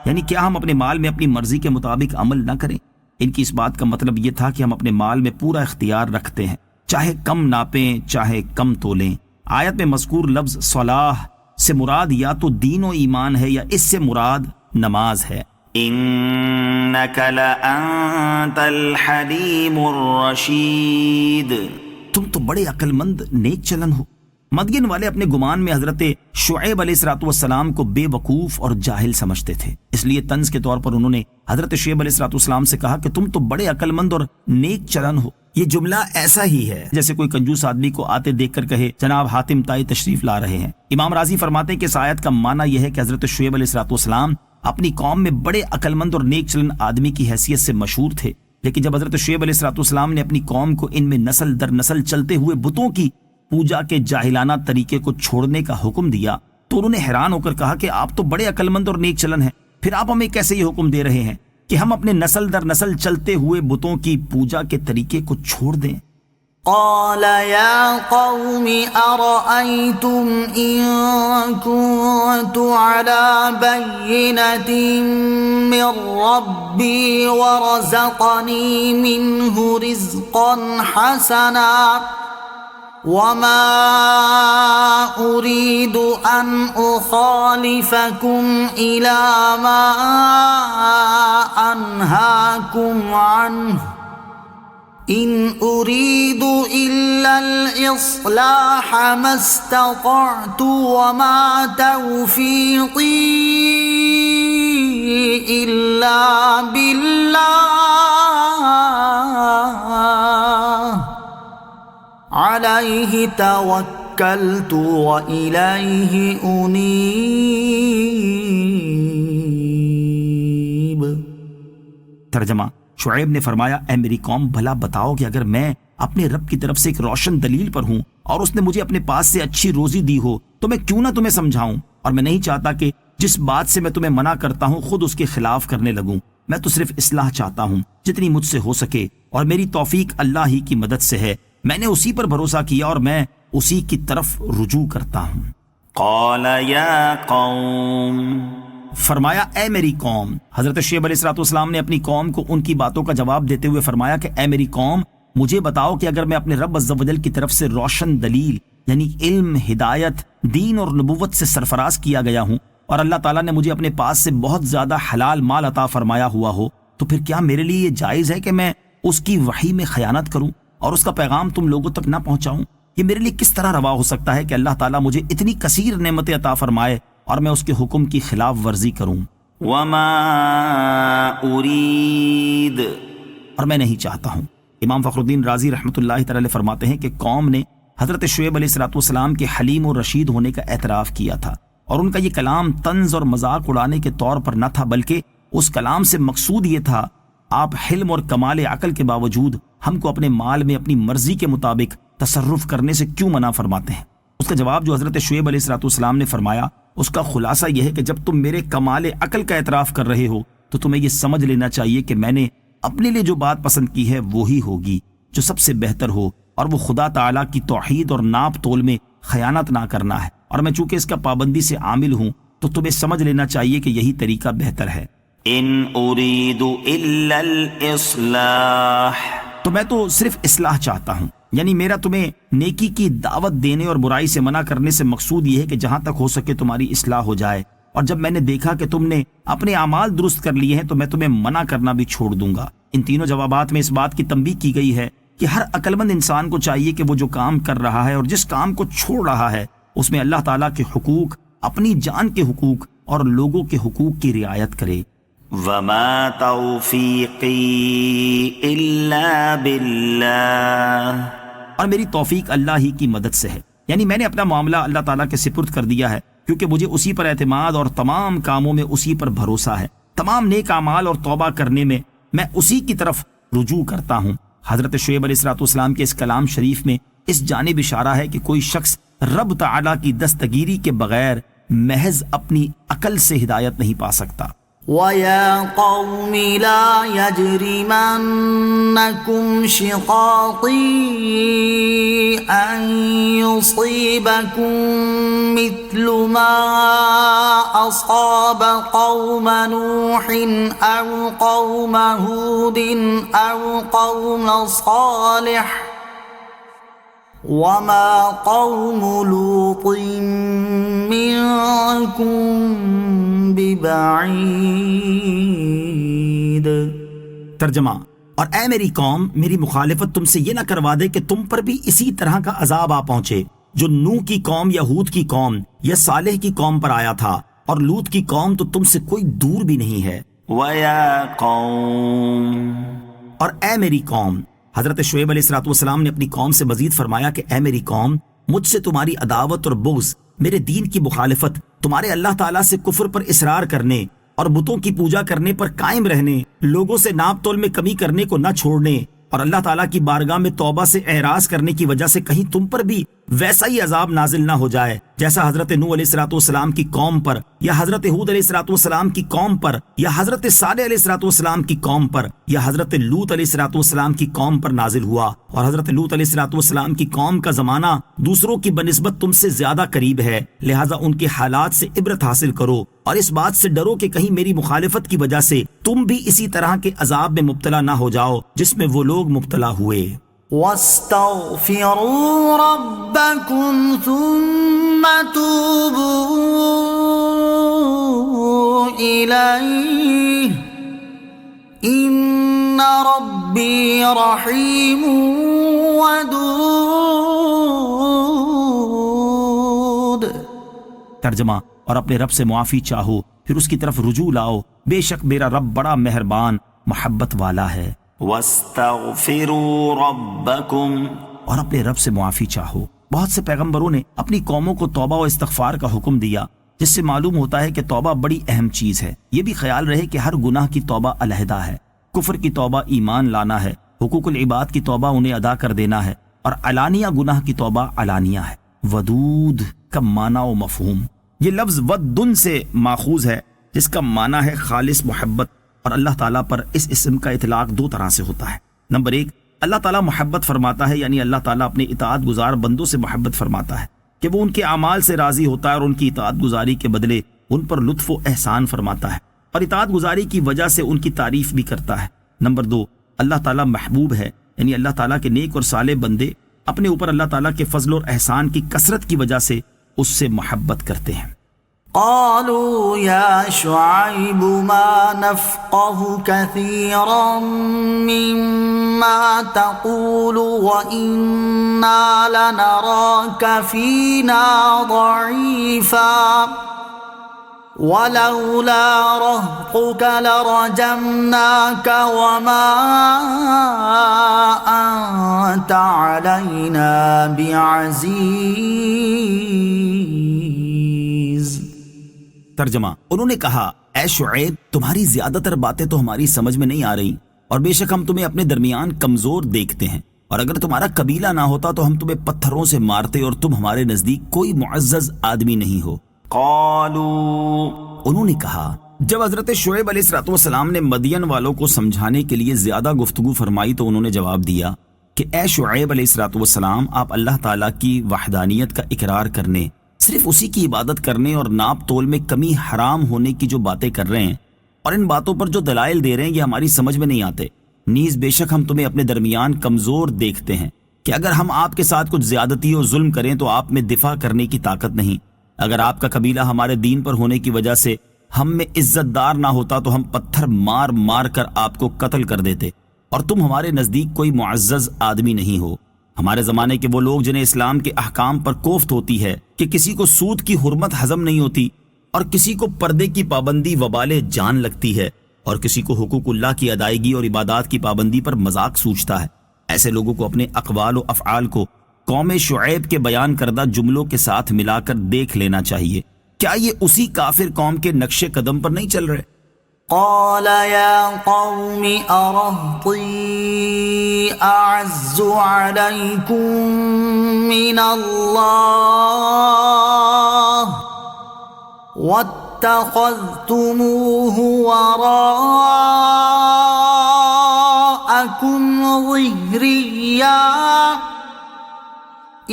یعنی کیا ہم اپنے مال میں اپنی مرضی کے مطابق عمل نہ کریں؟ ان کی اس بات کا مطلب یہ تھا کہ ہم اپنے مال میں پورا اختیار رکھتے ہیں، چاہے کم ناپیں چاہے کم تولیں۔ آیت میں مذکور لفظ صلاح سے مراد یا تو دین و ایمان ہے یا اس سے مراد نماز ہے۔ انک لانت الحلیم الرشید، تم تو بڑے عقل مند نیک چلن ہو۔ مدین والے اپنے گمان میں حضرت شعیب علیہ السلام کو بے وقوف اور جاہل سمجھتے تھے، اس لیے طنز کے طور پر انہوں نے حضرت شعیب علیہ السلام سے کہا کہ تم تو بڑے عقل مند اور نیک چلن ہو۔ یہ جملہ ایسا ہی ہے جیسے کوئی کنجوس آدمی کو آتے دیکھ کر کہے جناب حاتم تائی تشریف لا رہے ہیں۔ امام راضی فرماتے ہیں کہ اس آیت کا معنی یہ ہے کہ حضرت شعیب علیہ السلام اپنی قوم میں بڑے عقل مند اور نیک چلن آدمی کی حیثیت سے مشہور تھے، لیکن جب حضرت شعیب علیہ السلام نے اپنی قوم کو ان میں نسل در نسل چلتے ہوئے بتوں کی پوجا کے جاہلانہ طریقے کو چھوڑنے کا حکم دیا تو انہوں نے حیران ہو کر کہا کہ آپ تو بڑے عقل مند اور نیک چلن ہیں، پھر آپ ہمیں کیسے یہ حکم دے رہے ہیں کہ ہم اپنے نسل در نسل چلتے ہوئے بتوں کی پوجا کے طریقے کو چھوڑ دیں؟ قال يا قوم أرأيتم إن كنت على بينة من ربي ورزقني منه رزقا حسنا وما أريد أن أخالفكم إلى ما أنهاكم عنه إن أريد إلا الإصلاح ما استطعت وما توفيقي إلا بالله عليه توكلت وإليه أنيب۔ ترجمہ، شعیب نے فرمایا اے میری قوم بھلا بتاؤ کہ اگر میں اپنے رب کی طرف سے ایک روشن دلیل پر ہوں اور اس نے مجھے اپنے پاس سے اچھی روزی دی ہو تو میں کیوں نہ تمہیں سمجھاؤں، اور میں نہیں چاہتا کہ جس بات سے میں تمہیں منع کرتا ہوں خود اس کے خلاف کرنے لگوں۔ میں تو صرف اصلاح چاہتا ہوں جتنی مجھ سے ہو سکے، اور میری توفیق اللہ ہی کی مدد سے ہے۔ میں نے اسی پر بھروسہ کیا اور میں اسی کی طرف رجوع کرتا ہوں۔ قال یا قوم، فرمایا اے میری قوم۔ حضرت شعیب علیہ السلام نے اپنی قوم کو ان کی باتوں کا جواب دیتے ہوئے فرمایا کہ اے میری قوم، مجھے بتاؤ کہ اگر میں اپنے رب عز و جل کی طرف سے روشن دلیل یعنی علم، ہدایت، دین اور نبوت سے سرفراز کیا گیا ہوں اور اللہ تعالیٰ نے مجھے اپنے پاس سے بہت زیادہ حلال مال عطا فرمایا ہوا ہو، تو پھر کیا میرے لیے یہ جائز ہے کہ میں اس کی وحی میں خیانت کروں اور اس کا پیغام تم لوگوں تک نہ پہنچاؤں؟ یہ میرے لیے کس طرح روا ہو سکتا ہے کہ اللہ تعالیٰ مجھے اتنی کثیر نعمتیں عطا فرمائے اور میں اس کے حکم کی خلاف ورزی کروں؟ وما اريد، اور میں نہیں چاہتا ہوں۔ امام فخر الدین رازی رحمۃ اللہ تعالی علیہ فرماتے ہیں کہ قوم نے حضرت شعیب علیہ الصلوۃ والسلام کے حلیم و رشید ہونے کا اعتراف کیا تھا، اور ان کا یہ کلام طنز اور مذاق اڑانے کے طور پر نہ تھا، بلکہ اس کلام سے مقصود یہ تھا آپ حلم اور کمال عقل کے باوجود ہم کو اپنے مال میں اپنی مرضی کے مطابق تصرف کرنے سے کیوں منع فرماتے ہیں؟ اس کا جواب جو حضرت شعیب علیہ الصلوۃ والسلام نے فرمایا اس کا خلاصہ یہ ہے کہ جب تم میرے کمال عقل کا اعتراف کر رہے ہو تو تمہیں یہ سمجھ لینا چاہیے کہ میں نے اپنے لیے جو بات پسند کی ہے وہی ہوگی جو سب سے بہتر ہو، اور وہ خدا تعالیٰ کی توحید اور ناپ تول میں خیانت نہ کرنا ہے، اور میں چونکہ اس کا پابندی سے عامل ہوں تو تمہیں سمجھ لینا چاہیے کہ یہی طریقہ بہتر ہے۔ ان اريد الا الاصلاح، تو میں تو صرف اصلاح چاہتا ہوں، یعنی میرا تمہیں نیکی کی دعوت دینے اور برائی سے منع کرنے سے مقصود یہ ہے کہ جہاں تک ہو سکے تمہاری اصلاح ہو جائے، اور جب میں نے دیکھا کہ تم نے اپنے اعمال درست کر لیے ہیں تو میں تمہیں منع کرنا بھی چھوڑ دوں گا۔ ان تینوں جوابات میں اس بات کی تنبیہ کی گئی ہے کہ ہر عقل مند انسان کو چاہیے کہ وہ جو کام کر رہا ہے اور جس کام کو چھوڑ رہا ہے اس میں اللہ تعالیٰ کے حقوق، اپنی جان کے حقوق اور لوگوں کے حقوق کی رعایت کرے۔ وما توفیقی الا باللہ، اور میری توفیق اللہ ہی کی مدد سے ہے، یعنی میں نے اپنا معاملہ اللہ تعالیٰ کے سپرد کر دیا ہے، کیونکہ مجھے اسی پر اعتماد اور تمام کاموں میں اسی پر بھروسہ ہے۔ تمام نیک اعمال اور توبہ کرنے میں میں اسی کی طرف رجوع کرتا ہوں۔ حضرت شعیب علیہ الصلوۃ والسلام کے اس کلام شریف میں اس جانب اشارہ ہے کہ کوئی شخص رب تعالیٰ کی دستگیری کے بغیر محض اپنی عقل سے ہدایت نہیں پا سکتا۔ وَيَا قَوْمِ لَا يَجْرِمَنَّكُمْ شِقَاقِي أَن يُصِيبَكُم مِّثْلُ مَا أَصَابَ قَوْمَ نُوحٍ أَوْ قَوْمَ هُودٍ أَوْ قَوْمَ صَالِحٍ وَمَا قَوْمُ لُوطٍ مِّنكُم بِبَعِيدٍ۔ ترجمہ، اور اے میری قوم، میری مخالفت تم سے یہ نہ کروا دے کہ تم پر بھی اسی طرح کا عذاب آ پہنچے جو نوح کی قوم یا ہود کی قوم یا صالح کی قوم پر آیا تھا، اور لوط کی قوم تو تم سے کوئی دور بھی نہیں ہے۔ وَيَا قَوْمِ، اور اے میری قوم، حضرت شعیب علیہ الصلوۃ والسلام نے اپنی قوم سے مزید فرمایا کہ اے میری قوم، مجھ سے تمہاری عداوت اور بغض، میرے دین کی مخالفت، تمہارے اللہ تعالیٰ سے کفر پر اصرار کرنے اور بتوں کی پوجا کرنے پر قائم رہنے، لوگوں سے ناپ تول میں کمی کرنے کو نہ چھوڑنے، اور اللہ تعالیٰ کی بارگاہ میں توبہ سے اعراض کرنے کی وجہ سے کہیں تم پر بھی ویسا ہی عذاب نازل نہ ہو جائے جیسا حضرت نوح علیہ الصلوۃ والسلام کی قوم پر، یا حضرت ہود علیہ الصلوۃ والسلام کی قوم پر، یا حضرت صالح علیہ الصلوۃ والسلام کی قوم پر، یا حضرت لوط علیہ الصلوۃ والسلام کی قوم پر نازل ہوا۔ اور حضرت لوط علیہ الصلوۃ والسلام کی قوم کا زمانہ دوسروں کی بنسبت تم سے زیادہ قریب ہے، لہذا ان کے حالات سے عبرت حاصل کرو، اور اس بات سے ڈرو کہ کہیں میری مخالفت کی وجہ سے تم بھی اسی طرح کے عذاب میں مبتلا نہ ہو جاؤ جس میں وہ لوگ مبتلا ہوئے۔ وَاسْتَغْفِرُوا رَبَّكُمْ ثُمَّ تُوبُوا إِلَيْهِ إِنَّ رَبِّي رَحِيمٌ وَدُودٌ۔ ترجمہ، اور اپنے رب سے معافی چاہو، پھر اس کی طرف رجوع لاؤ، بے شک میرا رب بڑا مہربان محبت والا ہے۔ وَاسْتَغْفِرُوا رَبَّكُمْ، اور اپنے رب سے معافی چاہو۔ بہت سے پیغمبروں نے اپنی قوموں کو توبہ و استغفار کا حکم دیا، جس سے معلوم ہوتا ہے کہ توبہ بڑی اہم چیز ہے۔ یہ بھی خیال رہے کہ ہر گناہ کی توبہ علیحدہ ہے، کفر کی توبہ ایمان لانا ہے، حقوق العباد کی توبہ انہیں ادا کر دینا ہے، اور علانیہ گناہ کی توبہ علانیہ ہے۔ ودود کا معنی و مفہوم، یہ لفظ ودن سے ماخوذ ہے جس کا معنی ہے خالص محبت، اور اللہ تعالیٰ پر اس اسم کا اطلاق دو طرح سے ہوتا ہے۔ نمبر ایک، اللہ تعالیٰ محبت فرماتا ہے، یعنی اللہ تعالیٰ اپنے اطاعت گزار بندوں سے محبت فرماتا ہے کہ وہ ان کے اعمال سے راضی ہوتا ہے اور ان کی اطاعت گزاری کے بدلے ان پر لطف و احسان فرماتا ہے، اور اطاعت گزاری کی وجہ سے ان کی تعریف بھی کرتا ہے۔ نمبر دو، اللہ تعالیٰ محبوب ہے، یعنی اللہ تعالیٰ کے نیک اور صالح بندے اپنے اوپر اللہ تعالیٰ کے فضل اور احسان کی کثرت کی وجہ سے اس سے محبت کرتے ہیں۔ قالوا يا شعيب ما نفقه كثيرا مما تقول وإنا لنراك فينا ضعيفا ولولا رهطك لرجمناك وما أنت علينا بعزيز۔ ترجمہ، انہوں نے کہا اے شعیب تمہاری زیادہ تر باتیں تو ہماری سمجھ میں نہیں آ رہی، اور بے شک ہم تمہیں اپنے درمیان کمزور دیکھتے ہیں، اور اگر تمہارا قبیلہ نہ ہوتا تو ہم تمہیں پتھروں سے مارتے اور تم ہمارے نزدیک کوئی معزز آدمی نہیں ہو۔ قالوا، انہوں نے کہا جب حضرت شعیب علیہ السلام نے مدین والوں کو سمجھانے کے لیے زیادہ گفتگو فرمائی تو انہوں نے جواب دیا کہ اے شعیب علیہ السلام، آپ اللہ تعالیٰ کی وحدانیت کا اقرار کرنے، صرف اسی کی عبادت کرنے اور ناپ تول میں کمی حرام ہونے کی جو باتیں کر رہے ہیں اور ان باتوں پر جو دلائل دے رہے ہیں یہ ہماری سمجھ میں نہیں آتے۔ نیز بے شک ہم تمہیں اپنے درمیان کمزور دیکھتے ہیں کہ اگر ہم آپ کے ساتھ کچھ زیادتی اور ظلم کریں تو آپ میں دفاع کرنے کی طاقت نہیں۔ اگر آپ کا قبیلہ ہمارے دین پر ہونے کی وجہ سے ہم میں عزت دار نہ ہوتا تو ہم پتھر مار مار کر آپ کو قتل کر دیتے، اور تم ہمارے نزدیک کوئی معزز آدمی نہیں ہو۔ ہمارے زمانے کے وہ لوگ جنہیں اسلام کے احکام پر کوفت ہوتی ہے کہ کسی کو سود کی حرمت ہضم نہیں ہوتی، اور کسی کو پردے کی پابندی وبال جان لگتی ہے، اور کسی کو حقوق اللہ کی ادائیگی اور عبادات کی پابندی پر مذاق سوچتا ہے، ایسے لوگوں کو اپنے اقوال و افعال کو قوم شعیب کے بیان کردہ جملوں کے ساتھ ملا کر دیکھ لینا چاہیے۔ کیا یہ اسی کافر قوم کے نقش قدم پر نہیں چل رہے؟ قال يا قوم أرهطي أعز عليكم من الله واتخذتموه وراءكم ظهريا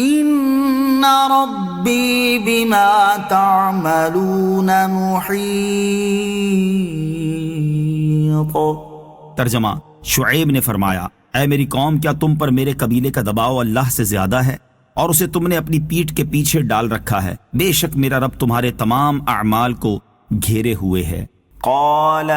ان ربی بما تعملون محیط۔ ترجمہ، شعیب نے فرمایا اے میری قوم، کیا تم پر میرے قبیلے کا دباؤ اللہ سے زیادہ ہے اور اسے تم نے اپنی پیٹھ کے پیچھے ڈال رکھا ہے؟ بے شک میرا رب تمہارے تمام اعمال کو گھیرے ہوئے ہے۔ قال،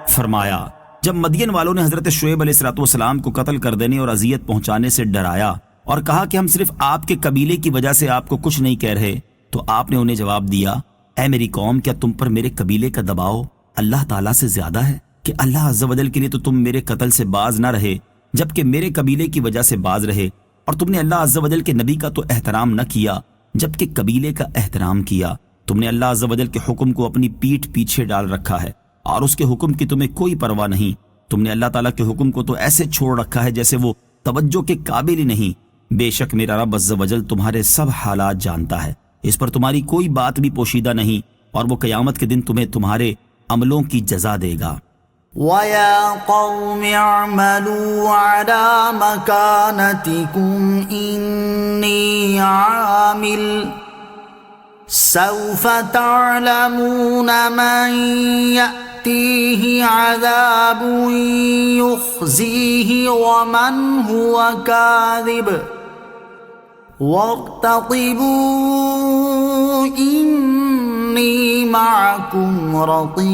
فرمایا جب مدین والوں نے حضرت شعیب علیہ السلام کو قتل کر دینے اور اذیت پہنچانے سے ڈرایا اور کہا کہ ہم صرف آپ کے قبیلے کی وجہ سے آپ کو کچھ نہیں کہہ رہے، تو آپ نے انہیں جواب دیا اے میری قوم، کیا تم پر میرے قبیلے کا دباؤ اللہ تعالیٰ سے زیادہ ہے کہ اللہ عز و جل کے لیے تو تم میرے قتل سے باز نہ رہے جبکہ میرے قبیلے کی وجہ سے باز رہے، اور تم نے اللہ عز و جل کے نبی کا تو احترام نہ کیا جبکہ قبیلے کا احترام کیا۔ تم نے اللہ عز و جل کے حکم کو اپنی پیٹھ پیچھے ڈال رکھا ہے اور اس کے حکم کی تمہیں کوئی پرواہ نہیں۔ تم نے اللہ تعالیٰ کے حکم کو تو ایسے چھوڑ رکھا ہے جیسے وہ توجہ کے قابل ہی نہیں۔ بے شک میرا رب عز و جل تمہارے سب حالات جانتا ہے، اس پر تمہاری کوئی بات بھی پوشیدہ نہیں، اور وہ قیامت کے دن تمہیں تمہارے عملوں کی جزا دے گا۔ وَيَا قَوْمِ اعْمَلُوا عَلَى مَكَانَتِكُمْ إِنِّي عَامِلٌ سَوْفَ تَعْلَمُونَ مَنْ يَأْتِيهِ عَذَابٌ يُخْزِيهِ وَمَنْ هُوَ كَاذِبٌ وَارْتَقِبُوا إِنِّي مَعَكُمْ رَقِيبٌ۔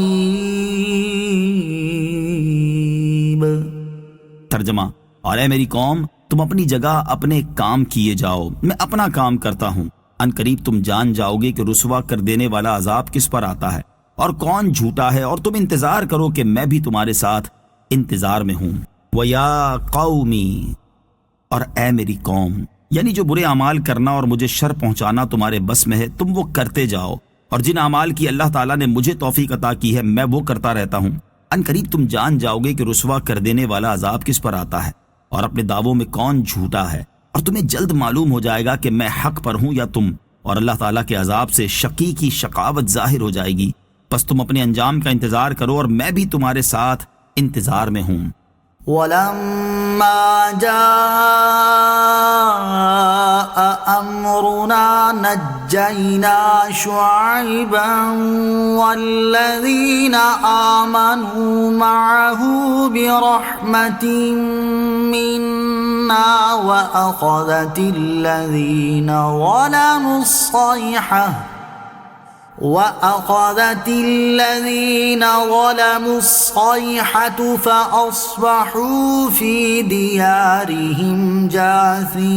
ترجمہ، اور اے میری قوم، تم اپنی جگہ اپنے کام کیے جاؤ، میں اپنا کام کرتا ہوں۔ ان قریب تم جان جاؤ گے کہ رسوا کر دینے والا عذاب کس پر آتا ہے اور کون جھوٹا ہے، اور تم انتظار کرو کہ میں بھی تمہارے ساتھ انتظار میں ہوں۔ وَيَا قَوْمِ، اور اے میری قوم، یعنی جو برے اعمال کرنا اور مجھے شر پہنچانا تمہارے بس میں ہے تم وہ کرتے جاؤ، اور جن اعمال کی اللہ تعالیٰ نے مجھے توفیق عطا کی ہے میں وہ کرتا رہتا ہوں۔ ان قریب تم جان جاؤ گے کہ رسوا کر دینے والا عذاب کس پر آتا ہے اور اپنے دعووں میں کون جھوٹا ہے، اور تمہیں جلد معلوم ہو جائے گا کہ میں حق پر ہوں یا تم، اور اللہ تعالیٰ کے عذاب سے شقی کی شقاوت ظاہر ہو جائے گی۔ بس تم اپنے انجام کا انتظار کرو اور میں بھی تمہارے ساتھ انتظار میں ہوں۔ وَلَمَّا جَاءَ أَمْرُنَا نَجَّيْنَا شُعَيْبًا وَالَّذِينَ آمَنُوا مَعَهُ بِرَحْمَةٍ مِنَّا وَأَخَذَتِ الَّذِينَ ظَلَمُوا الصَّيْحَةُ وَأَخَذَتِ الَّذِينَ ظَلَمُوا الصَّيْحَةُ فَأَصْبَحُوا فِي دِيَارِهِمْ جَاثِمِينَ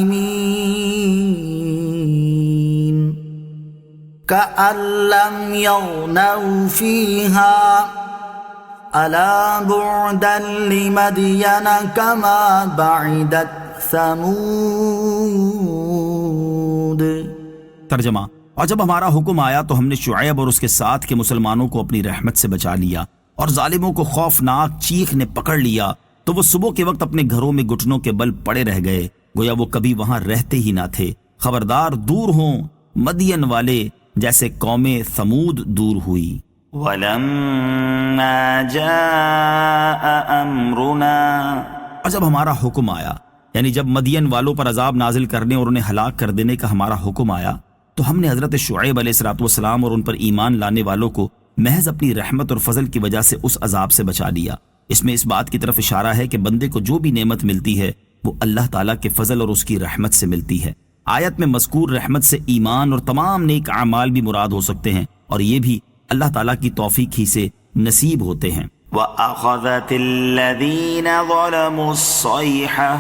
كَأَن لَّمْ يَغْنَوْا فِيهَا أَلَا بُعْدًا لِّمَدْيَنَ كَمَا بَعِدَتْ ثَمُودُ۔ ترجمہ: اور جب ہمارا حکم آیا تو ہم نے شعیب اور اس کے ساتھ کے مسلمانوں کو اپنی رحمت سے بچا لیا، اور ظالموں کو خوفناک چیخ نے پکڑ لیا تو وہ صبح کے وقت اپنے گھروں میں گھٹنوں کے بل پڑے رہ گئے، گویا وہ کبھی وہاں رہتے ہی نہ تھے۔ خبردار دور ہوں مدین والے جیسے قوم ثمود دور ہوئی۔ وَلَمَّا جَاءَ أَمْرُنَا، اور جب ہمارا حکم آیا، یعنی جب مدین والوں پر عذاب نازل کرنے اور انہیں ہلاک کر دینے کا ہمارا حکم آیا، تو ہم نے حضرت شعیب علیہ السلام اور ان پر ایمان لانے والوں کو محض اپنی رحمت اور فضل کی وجہ سے اس عذاب سے بچا لیا۔ اس میں اس بات کی طرف اشارہ ہے کہ بندے کو جو بھی نعمت ملتی ہے وہ اللہ تعالیٰ کے فضل اور اس کی رحمت سے ملتی ہے۔ آیت میں مذکور رحمت سے ایمان اور تمام نیک اعمال بھی مراد ہو سکتے ہیں، اور یہ بھی اللہ تعالیٰ کی توفیق ہی سے نصیب ہوتے ہیں۔ وَأَخَذَتِ الَّذِينَ ظَلَمُوا الصَّيْحَةُ،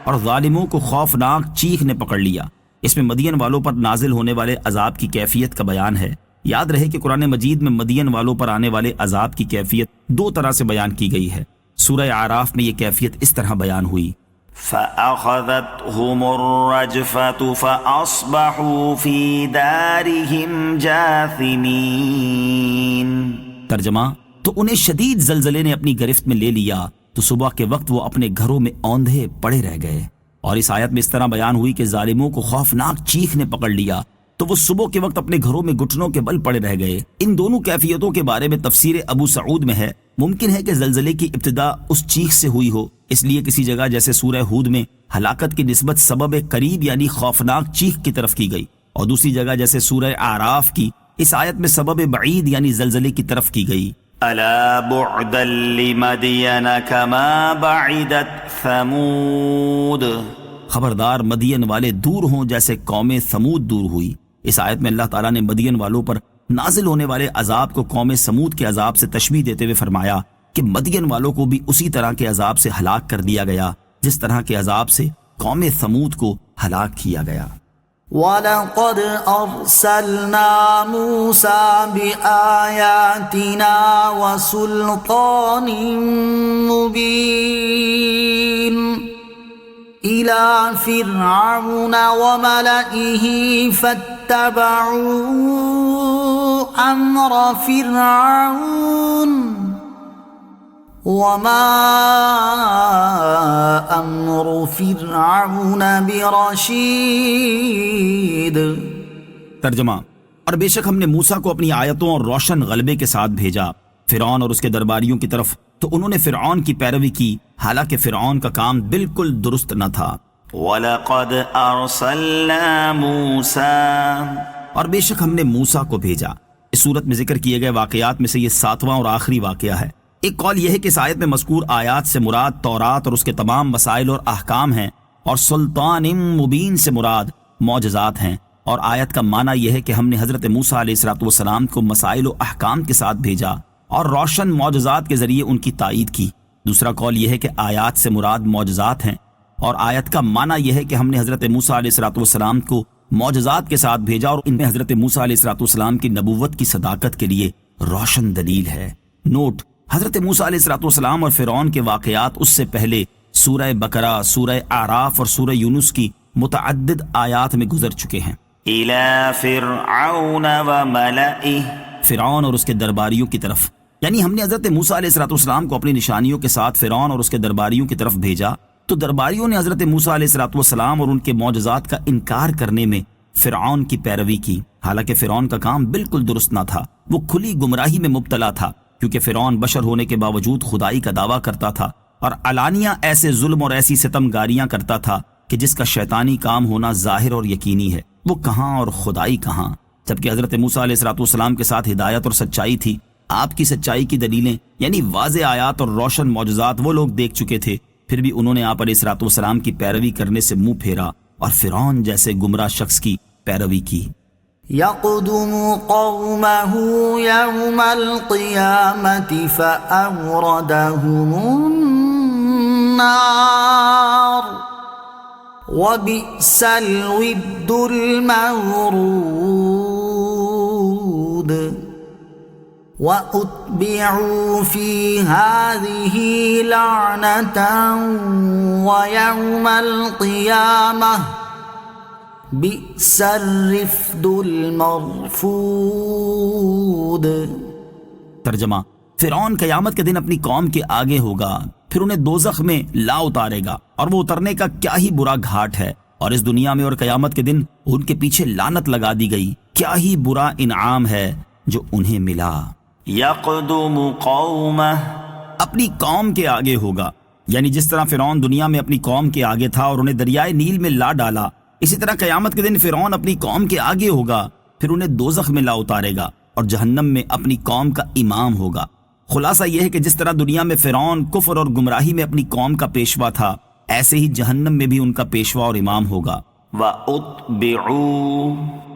اور ظالموں کو خوفناک چیخ نے پکڑ لیا۔ اس میں مدین والوں پر نازل ہونے والے عذاب کی کیفیت کا بیان ہے۔ یاد رہے کہ قرآن مجید میں مدین والوں پر آنے والے عذاب کی کیفیت دو طرح سے بیان کی گئی ہے۔ سورہ اعراف میں یہ کیفیت اس طرح بیان ہوئی: فَأَخَذَتْهُمُ الرَّجْفَةُ فَأَصْبَحُوا فِي دَارِهِمْ جَاثِمِينَ۔ ترجمہ: تو انہیں شدید زلزلے نے اپنی گرفت میں لے لیا تو صبح کے وقت وہ اپنے گھروں میں اوندھے پڑے رہ گئے۔ اور اس آیت میں اس طرح بیان ہوئی کہ ظالموں کو خوفناک چیخ نے پکڑ لیا تو وہ صبح کے وقت اپنے گھروں میں گھٹنوں کے بل پڑے رہ گئے۔ ان دونوں کیفیتوں کے بارے میں تفسیر ابو سعود میں ہے، ممکن ہے کہ زلزلے کی ابتدا اس چیخ سے ہوئی ہو، اس لیے کسی جگہ جیسے سورہ ہود میں ہلاکت کی نسبت سبب قریب یعنی خوفناک چیخ کی طرف کی گئی، اور دوسری جگہ جیسے سورہ اعراف کی اس آیت میں سبب بعید یعنی زلزلے کی طرف کی گئی۔ أَلَا بُعْدًا لِّمَدْيَنَ كَمَا بَعِدَتْ ثَمُودُ، خبردار مدین والے دور ہوں جیسے قوم ثمود دور ہوئی۔ اس آیت میں اللہ تعالیٰ نے مدین والوں پر نازل ہونے والے عذاب کو قوم ثمود کے عذاب سے تشبیہ دیتے ہوئے فرمایا کہ مدین والوں کو بھی اسی طرح کے عذاب سے ہلاک کر دیا گیا جس طرح کے عذاب سے قوم ثمود کو ہلاک کیا گیا۔ وَلَقَدْ أَرْسَلْنَا مُوسَى بِآيَاتِنَا وَسُلْطَانٍ مُبِينٍ إِلَى فِرْعَوْنَ وَمَلَئِهِ فَاتَّبَعُوا أَمْرَ فِرْعَوْنَ وَمَا أَمْرُ فِرْعَوْنَ بِرَشِيدٍ۔ ترجمہ: اور بے شک ہم نے موسیٰ کو اپنی آیتوں اور روشن غلبے کے ساتھ بھیجا فرعون اور اس کے درباریوں کی طرف، تو انہوں نے فرعون کی پیروی کی، حالانکہ فرعون کا کام بالکل درست نہ تھا۔ وَلَقَدْ أَرْسَلْنَا مُوسَىٰ، اور بے شک ہم نے موسیٰ کو بھیجا۔ اس صورت میں ذکر کیے گئے واقعات میں سے یہ 7واں اور آخری واقعہ ہے۔ ایک قول یہ ہے کہ اس آیت میں مذکور آیات سے مراد تورات اور اس کے تمام مسائل اور احکام ہیں، اور سلطان مبین سے مراد معجزات ہیں، اور آیت کا معنی یہ ہے کہ ہم نے حضرت موسیٰ علیہ السلام کو مسائل و احکام کے ساتھ بھیجا اور روشن معجزات کے ذریعے ان کی تائید کی۔ دوسرا قول یہ ہے کہ آیات سے مراد معجزات ہیں، اور آیت کا معنی یہ ہے کہ ہم نے حضرت موسیٰ علیہ السلام کو معجزات کے ساتھ بھیجا، اور ان میں حضرت موسیٰ علیہ السلام کی نبوت کی صداقت کے لیے روشن دلیل ہے۔ نوٹ: حضرت موسیٰ علیہ السلام اور فرعون کے واقعات اس سے پہلے سورہ بقرہ، سورہ اعراف اور سورہ یونس کی متعدد آیات میں گزر چکے ہیں۔ إِلَى فِرْعَوْنَ وَمَلَئِهِ، فرعون اور اس کے درباریوں کی طرف، یعنی ہم نے حضرت موسیٰ علیہ السلام کو اپنی نشانیوں کے ساتھ فرعون اور اس کے درباریوں کی طرف بھیجا، تو درباریوں نے حضرت موسیٰ علیہ السلام اور ان کے معجزات کا انکار کرنے میں فرعون کی پیروی کی، حالانکہ فرعون کا کام بالکل درست نہ تھا۔ وہ کھلی گمراہی میں مبتلا تھا، کیونکہ فرعون بشر ہونے کے باوجود خدائی کا دعویٰ کرتا تھا اور علانیہ ایسے ظلم اور ایسی ستم گاریاں کرتا تھا کہ جس کا شیطانی کام ہونا ظاہر اور یقینی ہے، وہ کہاں اور خدائی کہاں۔ جبکہ حضرت موسیٰ علیہ السلام کے ساتھ ہدایت اور سچائی تھی، آپ کی سچائی کی دلیلیں یعنی واضح آیات اور روشن معجزات وہ لوگ دیکھ چکے تھے، پھر بھی انہوں نے آپ علیہ السلام کی پیروی کرنے سے منہ پھیرا اور فرعون جیسے گمراہ شخص کی پیروی کی۔ يقدم قومه يوم القيامة فأوردهم النار وبئس الود المورود وأتبعوا في هذه لعنة ويوم القيامة بئس الرفد المرفود۔ ترجمہ، فرعون قیامت کے دن اپنی قوم کے آگے ہوگا، پھر انہیں دوزخ میں لا اتارے گا، اور وہ اترنے کا کیا ہی برا گھاٹ ہے، اور اس دنیا میں اور قیامت کے دن ان کے پیچھے لعنت لگا دی گئی، کیا ہی برا انعام ہے جو انہیں ملا۔ يقدم قومه، اپنی قوم کے آگے ہوگا، یعنی جس طرح فرعون دنیا میں اپنی قوم کے آگے تھا اور انہیں دریائے نیل میں لا ڈالا، اسی طرح قیامت کے دن فرعون اپنی قوم کے آگے ہوگا، پھر انہیں دوزخ میں لا اتارے گا اور جہنم میں اپنی قوم کا امام ہوگا۔ خلاصہ یہ ہے کہ جس طرح دنیا میں فرعون کفر اور گمراہی میں اپنی قوم کا پیشوا تھا، ایسے ہی جہنم میں بھی ان کا پیشوا اور امام ہوگا، وَأُتْبِعُوا،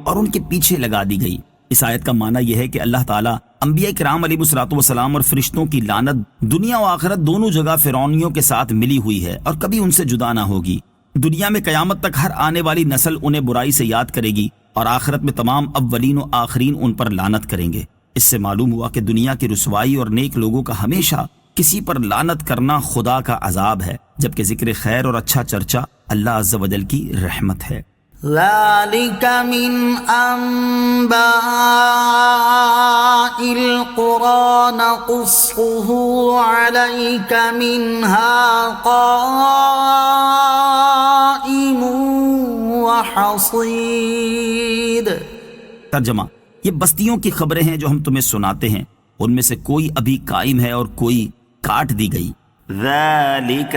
اور ان کے پیچھے لگا دی گئی۔ اس آیت کا معنی یہ ہے کہ اللہ تعالیٰ انبیاء کرام علیہ الصلوۃ والسلام اور فرشتوں کی لعنت دنیا و آخرت دونوں جگہ فرعونیوں کے ساتھ ملی ہوئی ہے اور کبھی ان سے جدا نہ ہوگی۔ دنیا میں قیامت تک ہر آنے والی نسل انہیں برائی سے یاد کرے گی، اور آخرت میں تمام اولین و آخرین ان پر لعنت کریں گے۔ اس سے معلوم ہوا کہ دنیا کی رسوائی اور نیک لوگوں کا ہمیشہ کسی پر لعنت کرنا خدا کا عذاب ہے، جبکہ ذکر خیر اور اچھا چرچا اللہ عز و جل کی رحمت ہے۔ ذلك من أنباء القرى نقصه عليك منها قائم وحصيد۔ ترجمہ، یہ بستیوں کی خبریں ہیں جو ہم تمہیں سناتے ہیں، ان میں سے کوئی ابھی قائم ہے اور کوئی کاٹ دی گئی۔ ذَلِكَ،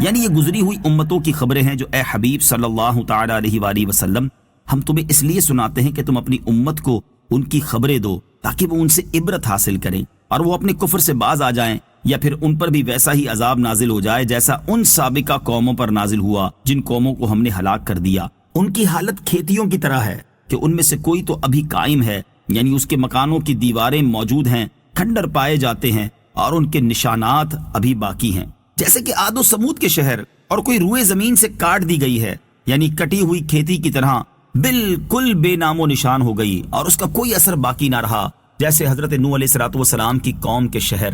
یعنی یہ گزری ہوئی امتوں کی خبریں ہیں جو اے حبیب صلی اللہ تعالی علیہ وآلہ وسلم ہم تمہیں اس لیے سناتے ہیں کہ تم اپنی امت کو ان کی خبریں دو تاکہ وہ ان سے عبرت حاصل کریں اور وہ اپنے کفر سے باز آ جائیں، یا پھر ان پر بھی ویسا ہی عذاب نازل ہو جائے جیسا ان سابقہ قوموں پر نازل ہوا جن قوموں کو ہم نے ہلاک کر دیا۔ ان کی حالت کھیتیوں کی طرح ہے کہ ان میں سے کوئی تو ابھی قائم ہے، یعنی اس کے مکانوں کی دیواریں موجود ہیں، کھنڈر پائے جاتے ہیں اور ان کے نشانات ابھی باقی ہیں، جیسے کہ عاد و سمود کے شہر، اور کوئی روئے زمین سے کاٹ دی گئی ہے، یعنی کٹی ہوئی کھیتی کی طرح بالکل بے نام و نشان ہو گئی اور اس کا کوئی اثر باقی نہ رہا، جیسے حضرت نوح علیہ السلام کی قوم کے شہر۔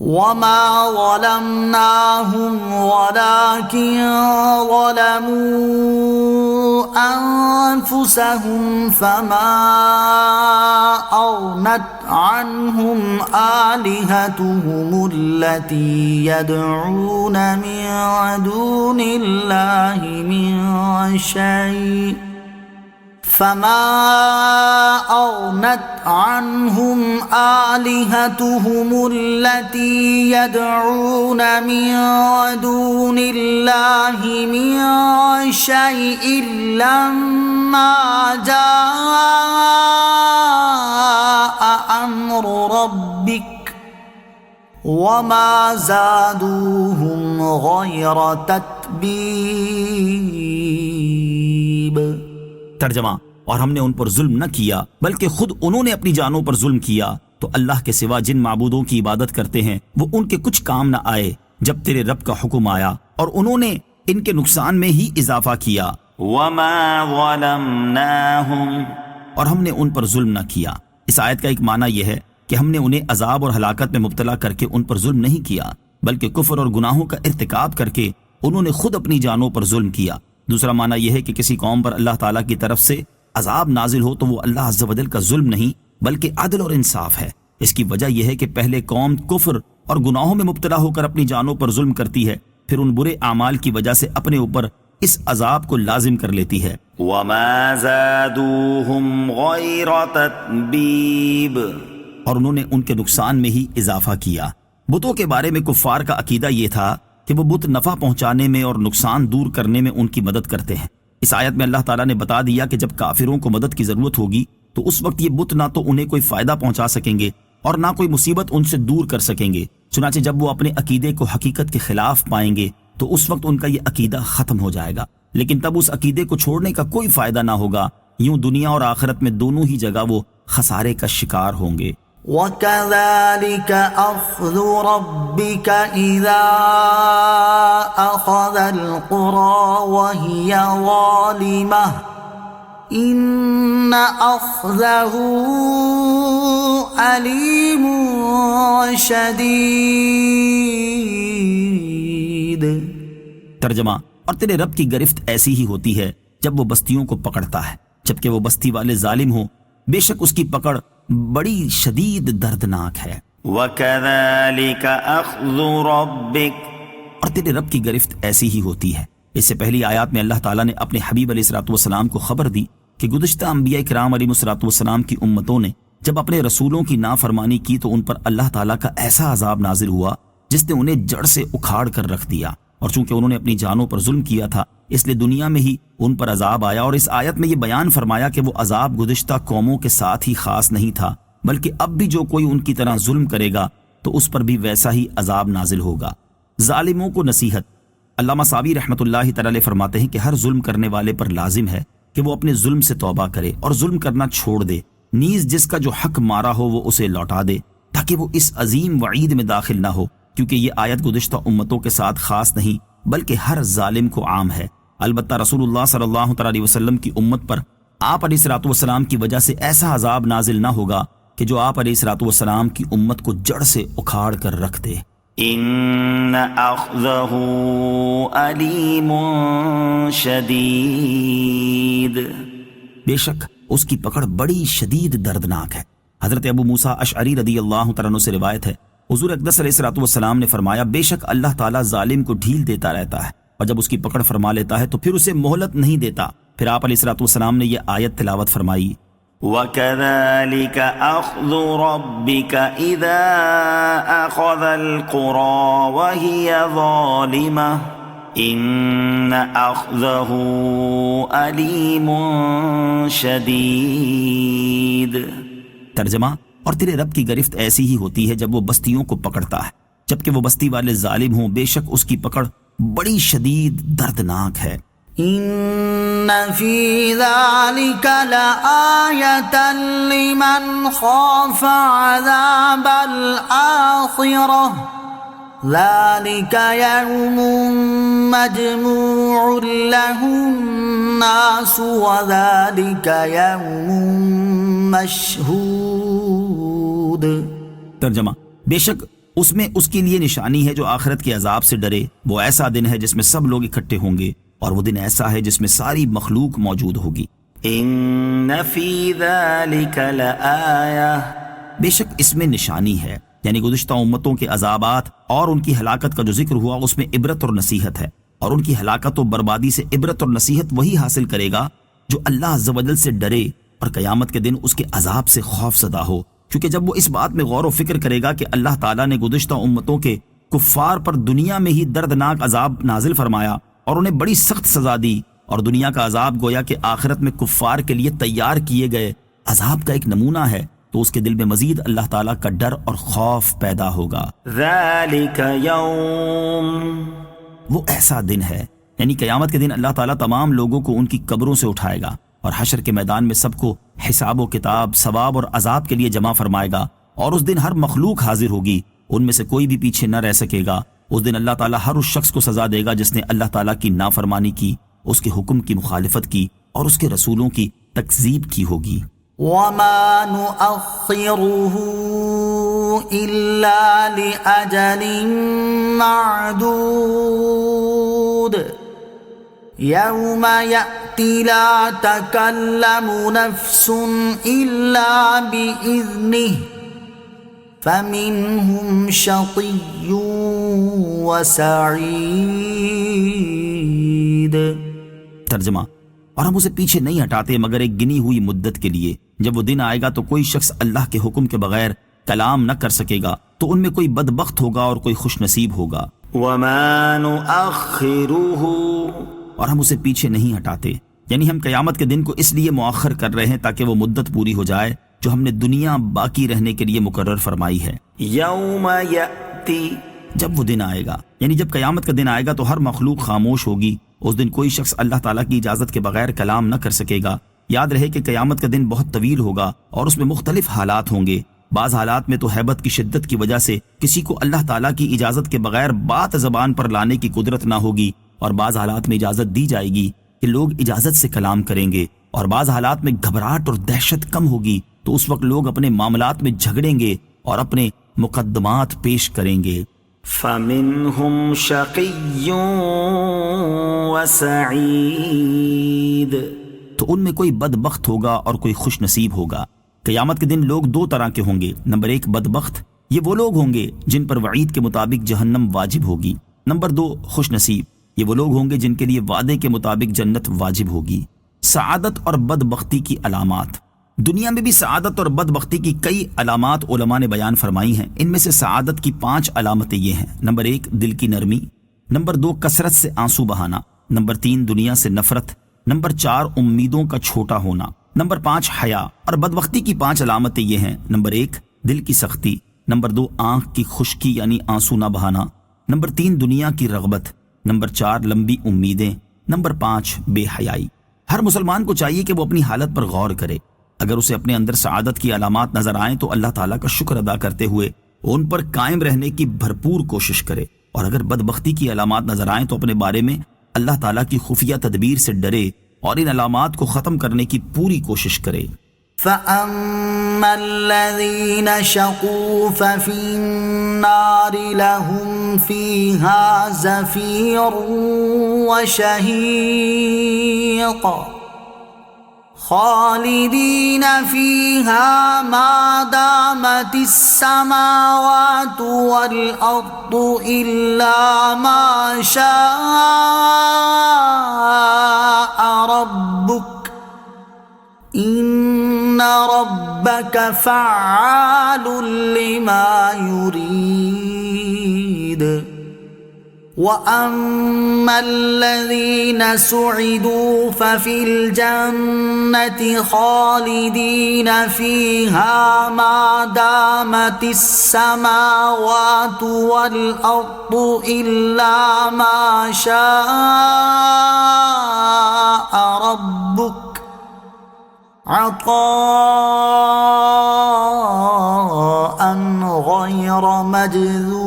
وما ظلمناهم ولكن ظلموا أنفسهم فما أغنت عنهم آلهتهم التي يدعون من دون الله من شيء فما أغنت عنهم آلهتهم التي يدعون من دون الله من شيء لما جاء أمر ربك وما زادوهم غير تتبيب۔ ترجمہ، اور ہم نے ان پر ظلم نہ کیا بلکہ خود انہوں نے اپنی جانوں پر ظلم کیا، تو اللہ کے سوا جن معبودوں کی عبادت کرتے ہیں وہ ان کے کچھ کام نہ آئے جب تیرے رب کا حکم آیا، اور انہوں نے ان کے نقصان میں ہی اضافہ کیا۔ وَمَا ظَلَمْنَاهُمْ، اور ہم نے ان پر ظلم نہ کیا۔ اس آیت کا ایک معنی یہ ہے کہ ہم نے انہیں عذاب اور ہلاکت میں مبتلا کر کے ان پر ظلم نہیں کیا، بلکہ کفر اور گناہوں کا ارتکاب کر کے انہوں نے خود اپنی جانوں پر ظلم کیا۔ دوسرا معنی یہ ہے کہ کسی قوم پر اللہ تعالیٰ کی طرف سے عذاب نازل ہو تو وہ اللہ عز و جل کا ظلم نہیں بلکہ عدل اور انصاف ہے۔ اس کی وجہ یہ ہے کہ پہلے قوم کفر اور گناہوں میں مبتلا ہو کر اپنی جانوں پر ظلم کرتی ہے، پھر ان برے اعمال کی وجہ سے اپنے اوپر اس عذاب کو لازم کر لیتی ہے۔ وَمَا زَادُوهُمْ غَيْرَ تَتْبِيبٍ، اور انہوں نے ان کے نقصان میں ہی اضافہ کیا۔ بتوں کے بارے میں کفار کا عقیدہ یہ تھا کہ وہ بت نفع پہنچانے میں اور نقصان دور کرنے میں ان کی مدد کرتے ہیں۔ اس آیت میں اللہ تعالیٰ نے بتا دیا کہ جب کافروں کو مدد کی ضرورت ہوگی تو اس وقت یہ بت نہ تو انہیں کوئی فائدہ پہنچا سکیں گے اور نہ کوئی مصیبت ان سے دور کر سکیں گے۔ چنانچہ جب وہ اپنے عقیدے کو حقیقت کے خلاف پائیں گے تو اس وقت ان کا یہ عقیدہ ختم ہو جائے گا، لیکن تب اس عقیدے کو چھوڑنے کا کوئی فائدہ نہ ہوگا یوں دنیا اور آخرت میں دونوں ہی جگہ وہ خسارے کا شکار ہوں گے۔ وَكَذَلِكَ أَخْذُ رَبِّكَ إِذَا أَخَذَ الْقُرَى وَهِيَ ظَالِمَةٌ إِنَّ أَخْذَهُ أَلِيمٌ شَدِيدٌ۔ ترجمہ، اور تیرے رب کی گرفت ایسی ہی ہوتی ہے جب وہ بستیوں کو پکڑتا ہے جبکہ وہ بستی والے ظالم ہوں، بے شک اس کی پکڑ بڑی شدید دردناک ہے۔ وَكَذَلِكَ أَخْذُ رَبِّكَ، اور تیرے رب کی گرفت ایسی ہی ہوتی ہے۔ اس سے پہلی آیات میں اللہ تعالیٰ نے اپنے حبیب علیہ الصلوۃ والسلام کو خبر دی کہ گزشتہ انبیاء کرام علیہ الصلوۃ والسلام کی امتوں نے جب اپنے رسولوں کی نافرمانی کی تو ان پر اللہ تعالیٰ کا ایسا عذاب نازل ہوا جس نے انہیں جڑ سے اکھاڑ کر رکھ دیا، اور چونکہ انہوں نے اپنی جانوں پر ظلم کیا تھا اس لیے دنیا میں ہی ان پر عذاب آیا۔ اور اس آیت میں یہ بیان فرمایا کہ وہ عذاب گزشتہ قوموں کے ساتھ ہی خاص نہیں تھا، بلکہ اب بھی جو کوئی ان کی طرح ظلم کرے گا تو اس پر بھی ویسا ہی عذاب نازل ہوگا۔ ظالموں کو نصیحت۔ علامہ ساوی رحمۃ اللہ تعالی علیہ فرماتے ہیں کہ ہر ظلم کرنے والے پر لازم ہے کہ وہ اپنے ظلم سے توبہ کرے اور ظلم کرنا چھوڑ دے، نیز جس کا جو حق مارا ہو وہ اسے لوٹا دے، تاکہ وہ اس عظیم وعید میں داخل نہ ہو، کیونکہ یہ آیت گزشتہ امتوں کے ساتھ خاص نہیں بلکہ ہر ظالم کو عام ہے۔ البتہ رسول اللہ صلی اللہ علیہ وسلم کی امت پر آپ علیہ الصلوۃ والسلام کی وجہ سے ایسا عذاب نازل نہ ہوگا کہ جو آپ علیہ الصلوۃ والسلام کی امت کو جڑ سے اکھاڑ کر رکھ دے۔ إِنَّ أَخْذَهُ أَلِيمٌ شَدِيدٌ، بے شک اس کی پکڑ بڑی شدید دردناک ہے۔ حضرت ابو موسیٰ اشعری رضی اللہ تعالیٰ عنہ سے روایت ہے، حضور اقدس علیہ الصلوۃ والسلام نے فرمایا، بے شک اللہ تعالیٰ ظالم کو ڈھیل دیتا رہتا ہے اور جب اس کی پکڑ فرما لیتا ہے تو پھر اسے مہلت نہیں دیتا۔ پھر آپ علیہ الصلوۃ والسلام نے یہ آیت تلاوت فرمائی، وَكَذَلِكَ أَخْذُ رَبِّكَ إِذَا أَخَذَ الْقُرَى وَهِيَ ظَالِمَةٌ إِنَّ أَخْذَهُ أَلِيمٌ شَدِيدٌ۔ ترجمہ، اور تیرے رب کی گرفت ایسی ہی ہوتی ہے جب وہ بستیوں کو پکڑتا ہے جبکہ وہ بستی والے ظالم ہوں، بے شک اس کی پکڑ بڑی شدید دردناک ہے۔ إن في ذلك لآية لمن خاف عذاب الآخرة ذلك يوم مجموع له الناس وذلك يوم مشهود۔ ترجمہ، بے شک اس میں اس کے لیے نشانی ہے جو آخرت کے عذاب سے ڈرے، وہ ایسا دن ہے جس میں سب لوگ اکٹھے ہوں گے، اور وہ دن ایسا ہے جس میں ساری مخلوق موجود ہوگی۔ إِنَّ فِي ذَلِكَ لَآيَةً، بے شک اس میں نشانی ہے، یعنی گزشتہ امتوں کے عذابات اور ان کی ہلاکت کا جو ذکر ہوا اس میں عبرت اور نصیحت ہے، اور ان کی ہلاکت و بربادی سے عبرت اور نصیحت وہی حاصل کرے گا جو اللہ عز و جل سے ڈرے اور قیامت کے دن اس کے عذاب سے خوف زدہ ہو، کیونکہ جب وہ اس بات میں غور و فکر کرے گا کہ اللہ تعالیٰ نے گزشتہ امتوں کے کفار پر دنیا میں ہی دردناک عذاب نازل فرمایا اور انہیں بڑی سخت سزا دی، اور دنیا کا عذاب گویا کہ آخرت میں کفار کے لیے تیار کیے گئے عذاب کا ایک نمونہ ہے، تو اس کے دل میں مزید اللہ تعالیٰ کا ڈر اور خوف پیدا ہوگا۔ ذَلِكَ يَوْمٌ، وہ ایسا دن ہے، یعنی قیامت کے دن اللہ تعالیٰ تمام لوگوں کو ان کی قبروں سے اٹھائے گا اور حشر کے میدان میں سب کو حساب و کتاب، ثواب اور عذاب کے لیے جمع فرمائے گا، اور اس دن ہر مخلوق حاضر ہوگی، ان میں سے کوئی بھی پیچھے نہ رہ سکے گا۔ اس دن اللہ تعالیٰ ہر اس شخص کو سزا دے گا جس نے اللہ تعالیٰ کی نافرمانی کی، اس کے حکم کی مخالفت کی اور اس کے رسولوں کی تکذیب کی ہوگی۔ وما نؤخره إلا لأجل معدود يوم يأتي لا تكلم نفس إلا بإذنه فمنهم شقي وسعيد۔ ترجمہ، اور ہم اسے پیچھے نہیں ہٹاتے مگر ایک گنی ہوئی مدت کے لیے، جب وہ دن آئے گا تو کوئی شخص اللہ کے حکم کے بغیر کلام نہ کر سکے گا، تو ان میں کوئی بدبخت ہوگا اور کوئی خوش نصیب ہوگا۔ وَمَا نُؤَخِّرُهُ، اور ہم اسے پیچھے نہیں ہٹاتے، یعنی ہم قیامت کے دن کو اس لیے مؤخر کر رہے ہیں تاکہ وہ مدت پوری ہو جائے جو ہم نے دنیا باقی رہنے کے لیے مقرر فرمائی ہے۔ يَوْمَ يَأْتِي، جب وہ دن آئے گا، یعنی جب قیامت کا دن آئے گا تو ہر مخلوق خاموش ہوگی، اس دن کوئی شخص اللہ تعالیٰ کی اجازت کے بغیر کلام نہ کر سکے گا، یاد رہے کہ قیامت کا دن بہت طویل ہوگا اور اس میں مختلف حالات ہوں گے۔ بعض حالات میں تو ہیبت کی شدت کی وجہ سے کسی کو اللہ تعالیٰ کی اجازت کے بغیر بات زبان پر لانے کی قدرت نہ ہوگی، اور بعض حالات میں اجازت دی جائے گی کہ لوگ اجازت سے کلام کریں گے، اور بعض حالات میں گھبراہٹ اور دہشت کم ہوگی تو اس وقت لوگ اپنے معاملات میں جھگڑیں گے اور اپنے مقدمات پیش کریں گے۔ فَمِنْهُمْ شَقِيٌّ وَسَعِيدٌ، تو ان میں کوئی بدبخت ہوگا اور کوئی خوش نصیب ہوگا۔ قیامت کے دن لوگ دو طرح کے ہوں گے۔ نمبر 1 بدبخت، یہ وہ لوگ ہوں گے جن پر وعید کے مطابق جہنم واجب ہوگی۔ نمبر 2 خوش نصیب، یہ وہ لوگ ہوں گے جن کے لیے وعدے کے مطابق جنت واجب ہوگی۔ سعادت اور بدبختی کی علامات۔ دنیا میں بھی سعادت اور بدبختی کی کئی علامات علماء نے بیان فرمائی ہیں۔ ان میں سے سعادت کی 5 علامتیں یہ ہیں۔ نمبر 1 دل کی نرمی، نمبر 2 کثرت سے آنسو بہانا، نمبر 3 دنیا سے نفرت، نمبر 4 امیدوں کا چھوٹا ہونا، نمبر 5 حیا۔ اور بدبختی کی 5 علامتیں یہ ہیں۔ نمبر 1 دل کی سختی، نمبر 2 آنکھ کی خشکی یعنی آنسو نہ بہانا، نمبر 3 دنیا کی رغبت، نمبر 4 لمبی امیدیں، نمبر 5 بے حیائی۔ ہر مسلمان کو چاہیے کہ وہ اپنی حالت پر غور کرے۔ اگر اسے اپنے اندر سعادت کی علامات نظر آئیں تو اللہ تعالیٰ کا شکر ادا کرتے ہوئے ان پر قائم رہنے کی بھرپور کوشش کرے، اور اگر بدبختی کی علامات نظر آئیں تو اپنے بارے میں اللہ تعالیٰ کی خفیہ تدبیر سے ڈرے اور ان علامات کو ختم کرنے کی پوری کوشش کرے۔ فَأَمَّا الَّذِينَ شَقُوا فَفِي النَّارِ لَهُمْ فِيهَا زَفِيرٌ وَشَهِيقٌ خالدين فيها ما دامت السماوات والأرض إلا ما شاء ربك إن ربك فعال لما يريد وَأَمَّا الَّذِينَ سُعِدُوا فَفِي الْجَنَّةِ خَالِدِينَ فِيهَا مَا دَامَتِ السَّمَاوَاتُ وَالْأَرْضُ إِلَّا مَا شَاءَ رَبُّكَ عَطَاءً غَيْرَ مَجْذُوذٍ۔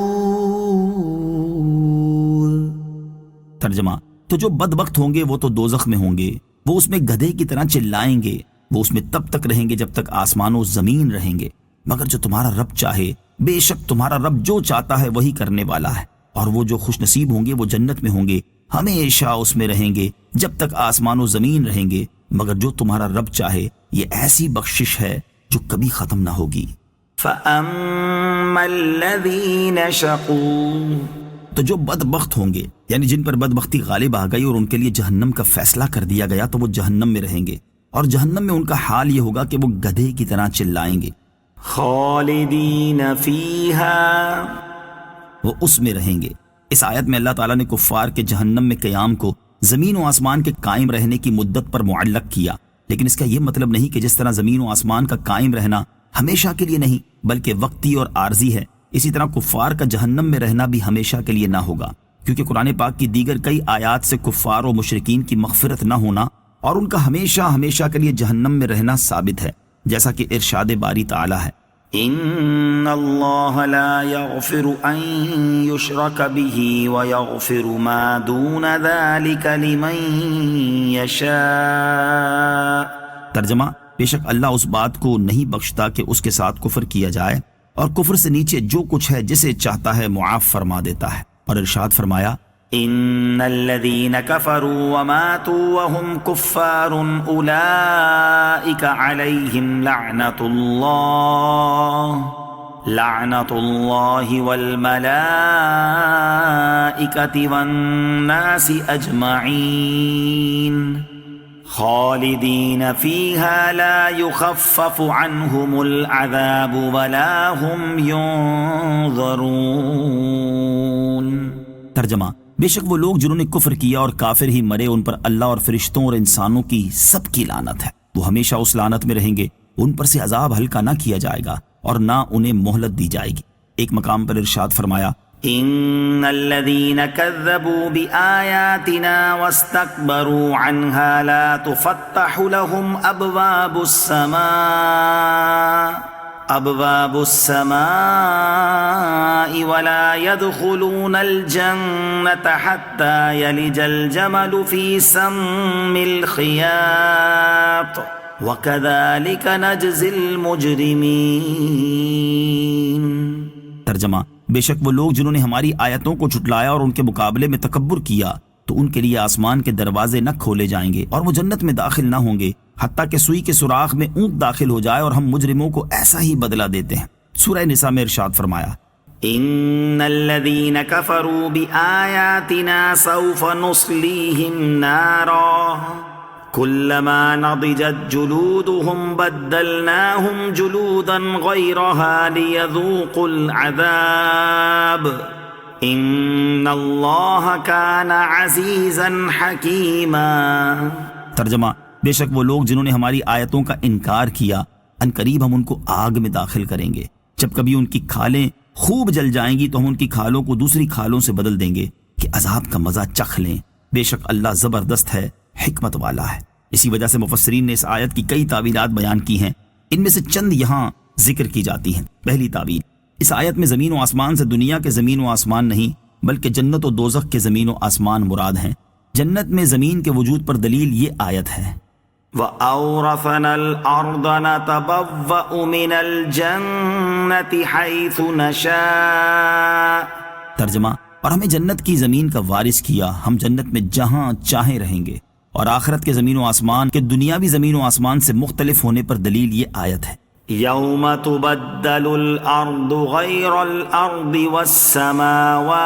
ترجمہ، تو جو بدبخت ہوں گے وہ تو دوزخ میں ہوں گے، وہ اس میں گدھے کی طرح چلائیں گے، وہ اس میں تب تک رہیں گے جب تک آسمان و زمین رہیں گے، مگر جو تمہارا رب چاہے، بے شک تمہارا رب جو چاہتا ہے وہی کرنے والا ہے، اور وہ جو خوش نصیب ہوں گے وہ جنت میں ہوں گے، ہمیشہ اس میں رہیں گے جب تک آسمان و زمین رہیں گے، مگر جو تمہارا رب چاہے، یہ ایسی بخشش ہے جو کبھی ختم نہ ہوگی۔ فَأَمَّا الَّذِينَ شَقُوا، تو جو بدبخت ہوں گے یعنی جن پر بدبختی غالب آ گئی اور ان کے لیے جہنم کا فیصلہ کر دیا گیا تو وہ جہنم میں رہیں گے، اور جہنم میں ان کا حال یہ ہوگا کہ وہ گدھے کی طرح چلائیں گے۔ خالدین فیہا، وہ اس میں رہیں گے۔ اس آیت میں اللہ تعالیٰ نے کفار کے جہنم میں قیام کو زمین و آسمان کے قائم رہنے کی مدت پر معلق کیا، لیکن اس کا یہ مطلب نہیں کہ جس طرح زمین و آسمان کا قائم رہنا ہمیشہ کے لیے نہیں بلکہ وقتی اور عارضی ہے، اسی طرح کفار کا جہنم میں رہنا بھی ہمیشہ کے لیے نہ ہوگا، کیونکہ قرآن پاک کی دیگر کئی آیات سے کفار و مشرکین کی مغفرت نہ ہونا اور ان کا ہمیشہ ہمیشہ کے لیے جہنم میں رہنا ثابت ہے، جیسا کہ ارشاد باری تعالی ہے، ان اللہ لا یغفر ان یشرک به ویغفر ما دون ذلك لمن یشاء۔ ترجمہ، بے شک اللہ اس بات کو نہیں بخشتا کہ اس کے ساتھ کفر کیا جائے، اور کفر سے نیچے جو کچھ ہے جسے چاہتا ہے معاف فرما دیتا ہے، اور ارشاد فرمایا، ان الذين كفروا وماتوا وهم كفار اولئك عليهم لعنة الله والملائكة والناس اجمعين خالدین فیہا لا یخفف عنہم العذاب ولا هم ینظرون۔ ترجمہ، بے شک وہ لوگ جنہوں نے کفر کیا اور کافر ہی مرے ان پر اللہ اور فرشتوں اور انسانوں کی سب کی لعنت ہے، وہ ہمیشہ اس لعنت میں رہیں گے، ان پر سے عذاب ہلکا نہ کیا جائے گا اور نہ انہیں مہلت دی جائے گی۔ ایک مقام پر ارشاد فرمایا، إن الذين كذبوا بآياتنا واستكبروا عنها لا تفتح لهم أبواب السماء ولا يدخلون الجنة حتى يلج الجمل في سم الخياط وكذلك نجزي المجرمين. ترجمہ: بے شک وہ لوگ جنہوں نے ہماری آیتوں کو جھٹلایا اور ان کے مقابلے میں تکبر کیا تو ان کے لیے آسمان کے دروازے نہ کھولے جائیں گے اور وہ جنت میں داخل نہ ہوں گے حتیٰ کہ سوئی کے سوراخ میں اونٹ داخل ہو جائے، اور ہم مجرموں کو ایسا ہی بدلہ دیتے ہیں. سورہ نساء میں ارشاد فرمایا: ان الذين كفروا بآياتنا سوف نصليهم نارا كلما نضجت جلودهم بدلناهم جلودا غيرها ليذوقوا العذاب ان الله كان عزيزا حكيما. ترجمہ: بے شک وہ لوگ جنہوں نے ہماری آیتوں کا انکار کیا ان قریب ہم ان کو آگ میں داخل کریں گے. جب کبھی ان کی کھالیں خوب جل جائیں گی تو ہم ان کی کھالوں کو دوسری کھالوں سے بدل دیں گے کہ عذاب کا مزہ چکھ لیں. بے شک اللہ زبردست ہے، حکمت والا ہے. اسی وجہ سے مفسرین نے اس آیت کی کئی تعویلات بیان کی ہیں. ان میں سے چند یہاں ذکر کی جاتی ہیں. پہلی تعویل: اس آیت میں زمین و آسمان سے دنیا کے زمین و آسمان نہیں بلکہ جنت و دوزخ کے زمین و آسمان مراد ہیں. جنت میں زمین کے وجود پر دلیل یہ آیت ہے: وَأَوْرَثَنَا الْأَرْضَ نَتَبَوَّأُ مِنَ الْجَنَّةِ حَيْثُ نَشَاءُ. ترجمہ: اور ہمیں جنت کی زمین کا وارث کیا، ہم جنت میں جہاں چاہیں رہیں گے. اور آخرت کے زمین و آسمان کے دنیاوی زمین و آسمان سے مختلف ہونے پر دلیل یہ آیت ہے. يَوْمَ تُبَدَّلُ الْأَرْضُ غَيْرَ الْأَرْضِ وَالسَّمَاوَاتِ.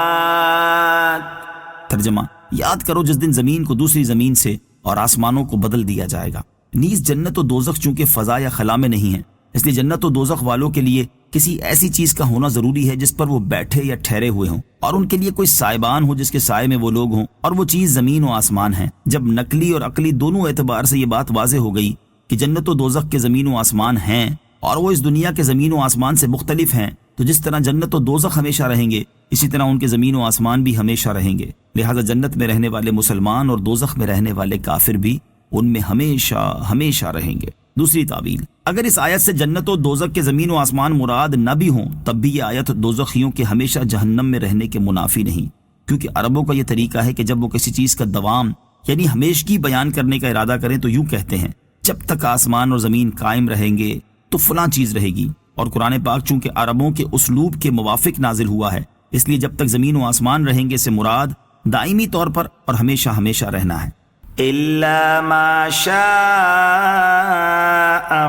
ترجمہ: یاد کرو جس دن زمین کو دوسری زمین سے اور آسمانوں کو بدل دیا جائے گا. نیز جنت و دوزخ چونکہ فضا یا خلا میں نہیں ہیں، اس لیے جنت و دوزخ والوں کے لیے کسی ایسی چیز کا ہونا ضروری ہے جس پر وہ بیٹھے یا ٹھہرے ہوئے ہوں، اور ان کے لیے کوئی سائبان ہو جس کے سائے میں وہ لوگ ہوں، اور وہ چیز زمین و آسمان ہیں. جب نقلی اور عقلی دونوں اعتبار سے یہ بات واضح ہو گئی کہ جنت و دوزخ کے زمین و آسمان ہیں اور وہ اس دنیا کے زمین و آسمان سے مختلف ہیں، تو جس طرح جنت و دوزخ ہمیشہ رہیں گے اسی طرح ان کے زمین و آسمان بھی ہمیشہ رہیں گے. لہذا جنت میں رہنے والے مسلمان اور دوزخ میں رہنے والے کافر بھی ان میں ہمیشہ ہمیشہ رہیں گے. دوسری تعویل: اگر اس آیت سے جنت و دوزخ کے زمین و آسمان مراد نہ بھی ہوں تب بھی یہ آیت دوزخیوں کے ہمیشہ جہنم میں رہنے کے منافی نہیں، کیونکہ عربوں کا یہ طریقہ ہے کہ جب وہ کسی چیز کا دوام یعنی ہمیشگی بیان کرنے کا ارادہ کریں تو یوں کہتے ہیں: جب تک آسمان اور زمین قائم رہیں گے تو فلاں چیز رہے گی. اور قرآن پاک چونکہ عربوں کے اسلوب کے موافق نازل ہوا ہے اس لیے جب تک زمین و آسمان رہیں گے سے مراد دائمی طور پر اور ہمیشہ ہمیشہ رہنا ہے. إِلَّا مَا شَاءَ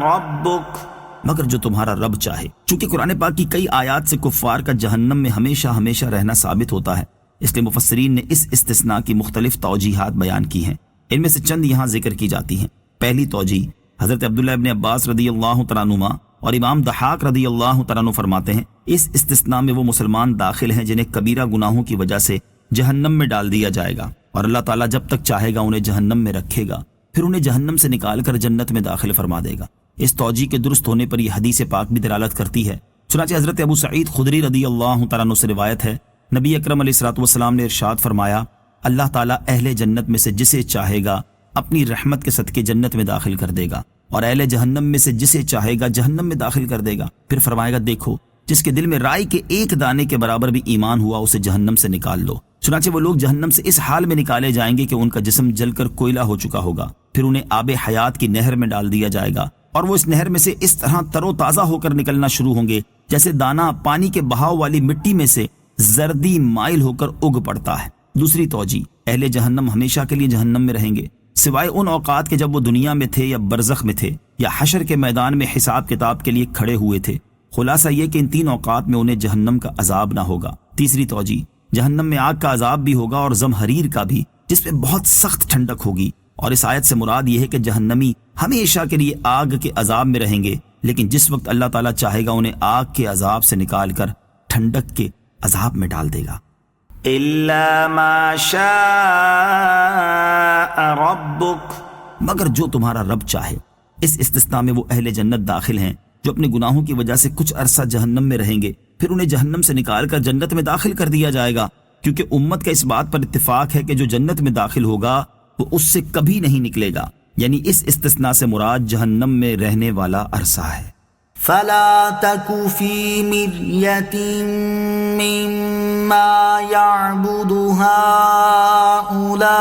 رَبُّكَ. مگر جو تمہارا رب چاہے. چونکہ قرآن پاک کی کئی آیات سے کفار کا جہنم میں ہمیشہ ہمیشہ رہنا ثابت ہوتا ہے، اس لیے مفسرین نے اس استثناء کی مختلف توجیحات بیان کی ہیں. ان میں سے چند یہاں ذکر کی جاتی ہیں. پہلی توجیح: حضرت عبداللہ ابن عباس رضی اللہ تعالیٰ عنہما اور امام ضحاک رضی اللہ تعالیٰ عنہ فرماتے ہیں اس استثناء میں وہ مسلمان داخل ہیں جنہیں کبیرہ گناہوں کی وجہ سے جہنم میں ڈال دیا جائے گا، اور اللہ تعالیٰ جب تک چاہے گا انہیں جہنم میں رکھے گا، پھر انہیں جہنم سے نکال کر جنت میں داخل فرما دے گا. اس توجیہ کے درست ہونے پر یہ حدیث پاک بھی دلالت کرتی ہے. چنانچہ حضرت ابو سعید خدری رضی اللہ تعالیٰ عنہ سے روایت ہے، نبی اکرم علیہ الصلوۃ والسلام نے ارشاد فرمایا: اللہ تعالیٰ اہل جنت میں سے جسے چاہے گا اپنی رحمت کے صدقے جنت میں داخل کر دے گا، اور اہل جہنم میں سے جسے چاہے گا جہنم میں داخل کر دے گا. پھر فرمائے گا: دیکھو جس کے دل میں رائی کے ایک دانے کے برابر بھی ایمان ہوا اسے جہنم سے نکال لو. چنانچہ وہ لوگ جہنم سے اس حال میں نکالے جائیں گے کہ ان کا جسم جل کر کوئلہ ہو چکا ہوگا. پھر انہیں آب حیات کی نہر میں ڈال دیا جائے گا، اور وہ اس نہر میں سے اس طرح تر و تازہ ہو کر نکلنا شروع ہوں گے جیسے دانہ پانی کے بہاؤ والی مٹی میں سے زردی مائل ہو کر اگ پڑتا ہے. دوسری توجیہ: اہل جہنم ہمیشہ کے لیے جہنم میں رہیں گے سوائے ان اوقات کے جب وہ دنیا میں تھے یا برزخ میں تھے یا حشر کے میدان میں حساب کتاب کے لیے کھڑے ہوئے تھے. خلاصہ یہ کہ ان تین اوقات میں انہیں جہنم کا عذاب نہ ہوگا. تیسری توجیہ: جہنم میں آگ کا عذاب بھی ہوگا اور زمہریر کا بھی، جس میں بہت سخت ٹھنڈک ہوگی. اور اس آیت سے مراد یہ ہے کہ جہنمی ہمیشہ کے لیے آگ کے عذاب میں رہیں گے، لیکن جس وقت اللہ تعالیٰ چاہے گا انہیں آگ کے عذاب سے نکال کر ٹھنڈک کے عذاب میں ڈال دے گا. إِلَّا مَا شَاءَ رَبُّكَ. مگر جو تمہارا رب چاہے. اس استثناء میں وہ اہل جنت داخل ہیں جو اپنے گناہوں کی وجہ سے کچھ عرصہ جہنم میں رہیں گے، پھر انہیں جہنم سے نکال کر جنت میں داخل کر دیا جائے گا، کیونکہ امت کا اس بات پر اتفاق ہے کہ جو جنت میں داخل ہوگا وہ اس سے کبھی نہیں نکلے گا، یعنی اس استثناء سے مراد جہنم میں رہنے والا عرصہ ہے۔ فلا تك في مرية مما يعبد هؤلاء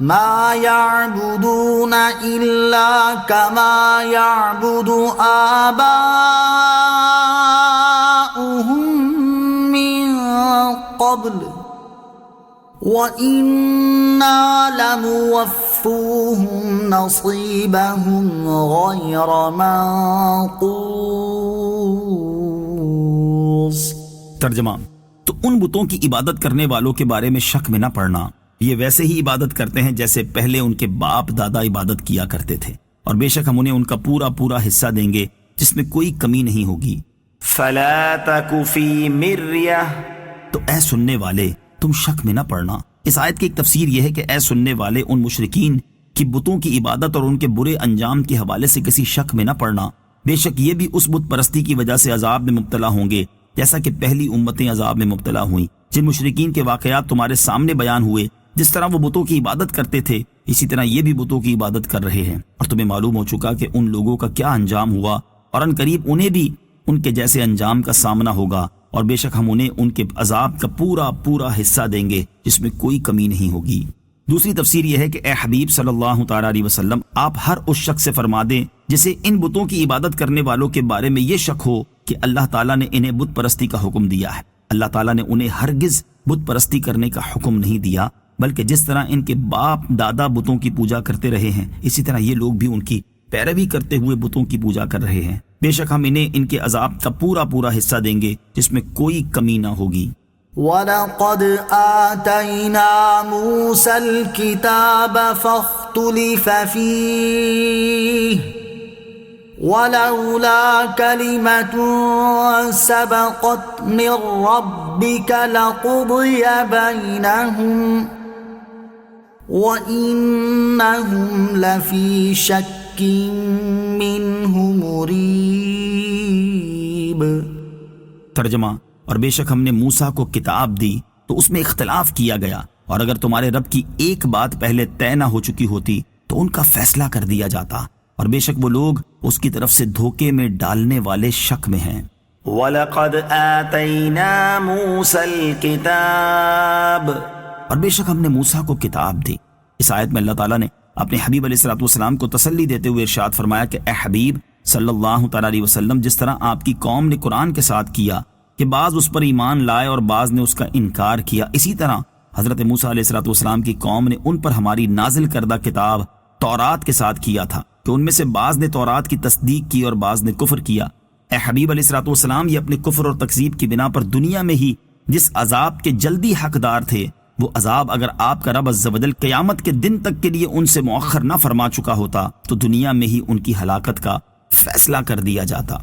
ما يعبدون إلا كما يعبد آباؤهم من قبل وَإِنَّا لَمُوَفُّوهُمْ نَصِيبَهُمْ غَيْرَ مَنقُوصٍ۔ ترجمہ: تو ان بتوں کی عبادت کرنے والوں کے بارے میں شک میں نہ پڑنا، یہ ویسے ہی عبادت کرتے ہیں جیسے پہلے ان کے باپ دادا عبادت کیا کرتے تھے، اور بے شک ہم انہیں ان کا پورا پورا حصہ دیں گے جس میں کوئی کمی نہیں ہوگی۔ فلا تك في مرية، تو اے سننے والے تم شک میں نہ پڑنا۔ اس آیت کی ایک تفسیر یہ ہے کہ اے سننے والے ان مشرکین کی بتوں کی عبادت اور ان کے برے انجام کے حوالے سے کسی شک میں نہ پڑنا، بے شک یہ بھی اس بت پرستی کی وجہ سے عذاب میں مبتلا ہوں گے جیسا کہ پہلی امتیں عذاب میں مبتلا ہوئیں۔ جن مشرکین کے واقعات تمہارے سامنے بیان ہوئے، جس طرح وہ بتوں کی عبادت کرتے تھے اسی طرح یہ بھی بتوں کی عبادت کر رہے ہیں، اور تمہیں معلوم ہو چکا کہ ان لوگوں کا کیا انجام ہوا، اور ان قریب انہیں بھی ان کے جیسے انجام کا سامنا ہوگا، اور بے شک ہم انہیں ان کے عذاب کا پورا پورا حصہ دیں گے جس میں کوئی کمی نہیں ہوگی۔ دوسری تفسیر یہ ہے کہ اے حبیب صلی اللہ تعالیٰ علیہ وسلم، آپ ہر اس شخص سے فرما دیں جسے ان بتوں کی عبادت کرنے والوں کے بارے میں یہ شک ہو کہ اللہ تعالیٰ نے انہیں بت پرستی کا حکم دیا ہے۔ اللہ تعالیٰ نے انہیں ہرگز بت پرستی کرنے کا حکم نہیں دیا، بلکہ جس طرح ان کے باپ دادا بتوں کی پوجا کرتے رہے ہیں اسی طرح یہ لوگ بھی ان کی پیروی کرتے ہوئے بتوں کی پوجا کر رہے ہیں۔ بے شک ہم انہیں ان کے عذاب کا پورا پورا حصہ دیں گے جس میں کوئی کمی نہ ہوگی۔ وَلَقَدْ آتَيْنَا مُوسَى الْكِتَابَ فَاخْتُلِفَ فِيهِ وَلَوْلَا كَلِمَةٌ سَبَقَتْ مِنْ رَبِّكَ لَقُضِيَ بَيْنَهُمْ وَإِنَّهُمْ لَفِي شَكٍّ مِّنْهُ مُرِيبٍ۔ ترجمہ: اور بے شک ہم نے موسیٰ کو کتاب دی تو اس میں اختلاف کیا گیا، اور اگر تمہارے رب کی ایک بات پہلے طے نہ ہو چکی ہوتی تو ان کا فیصلہ کر دیا جاتا، اور بے شک وہ لوگ اس کی طرف سے دھوکے میں ڈالنے والے شک میں ہیں۔ وَلَقَدْ آتَيْنَا مُوسَى الْكِتَابَ، اور بے شک ہم نے موسیٰ کو کتاب دی۔ اس آیت میں اللہ تعالیٰ نے اپنے حبیب علیہ الصلوۃ والسلام کو تسلی دیتے ہوئے ارشاد فرمایا کہ اے حبیب صلی اللہ تعالیٰ علیہ وسلم، جس طرح آپ کی قوم نے قرآن کے ساتھ کیا کہ بعض اس پر ایمان لائے اور بعض نے اس کا انکار کیا، اسی طرح حضرت موسیٰ علیہ الصلوۃ والسلام کی قوم نے ان پر ہماری نازل کردہ کتاب تورات کے ساتھ کیا تھا کہ ان میں سے بعض نے تورات کی تصدیق کی اور بعض نے کفر کیا۔ اے حبیب علیہ الصلوۃ والسلام، یہ اپنے کفر اور تکذیب کی بنا پر دنیا میں ہی جس عذاب کے جلدی حقدار تھے، وہ عذاب اگر آپ کا رب عز و جل قیامت کے دن تک کے لیے ان سے مؤخر نہ فرما چکا ہوتا تو دنیا میں ہی ان کی ہلاکت کا فیصلہ کر دیا جاتا۔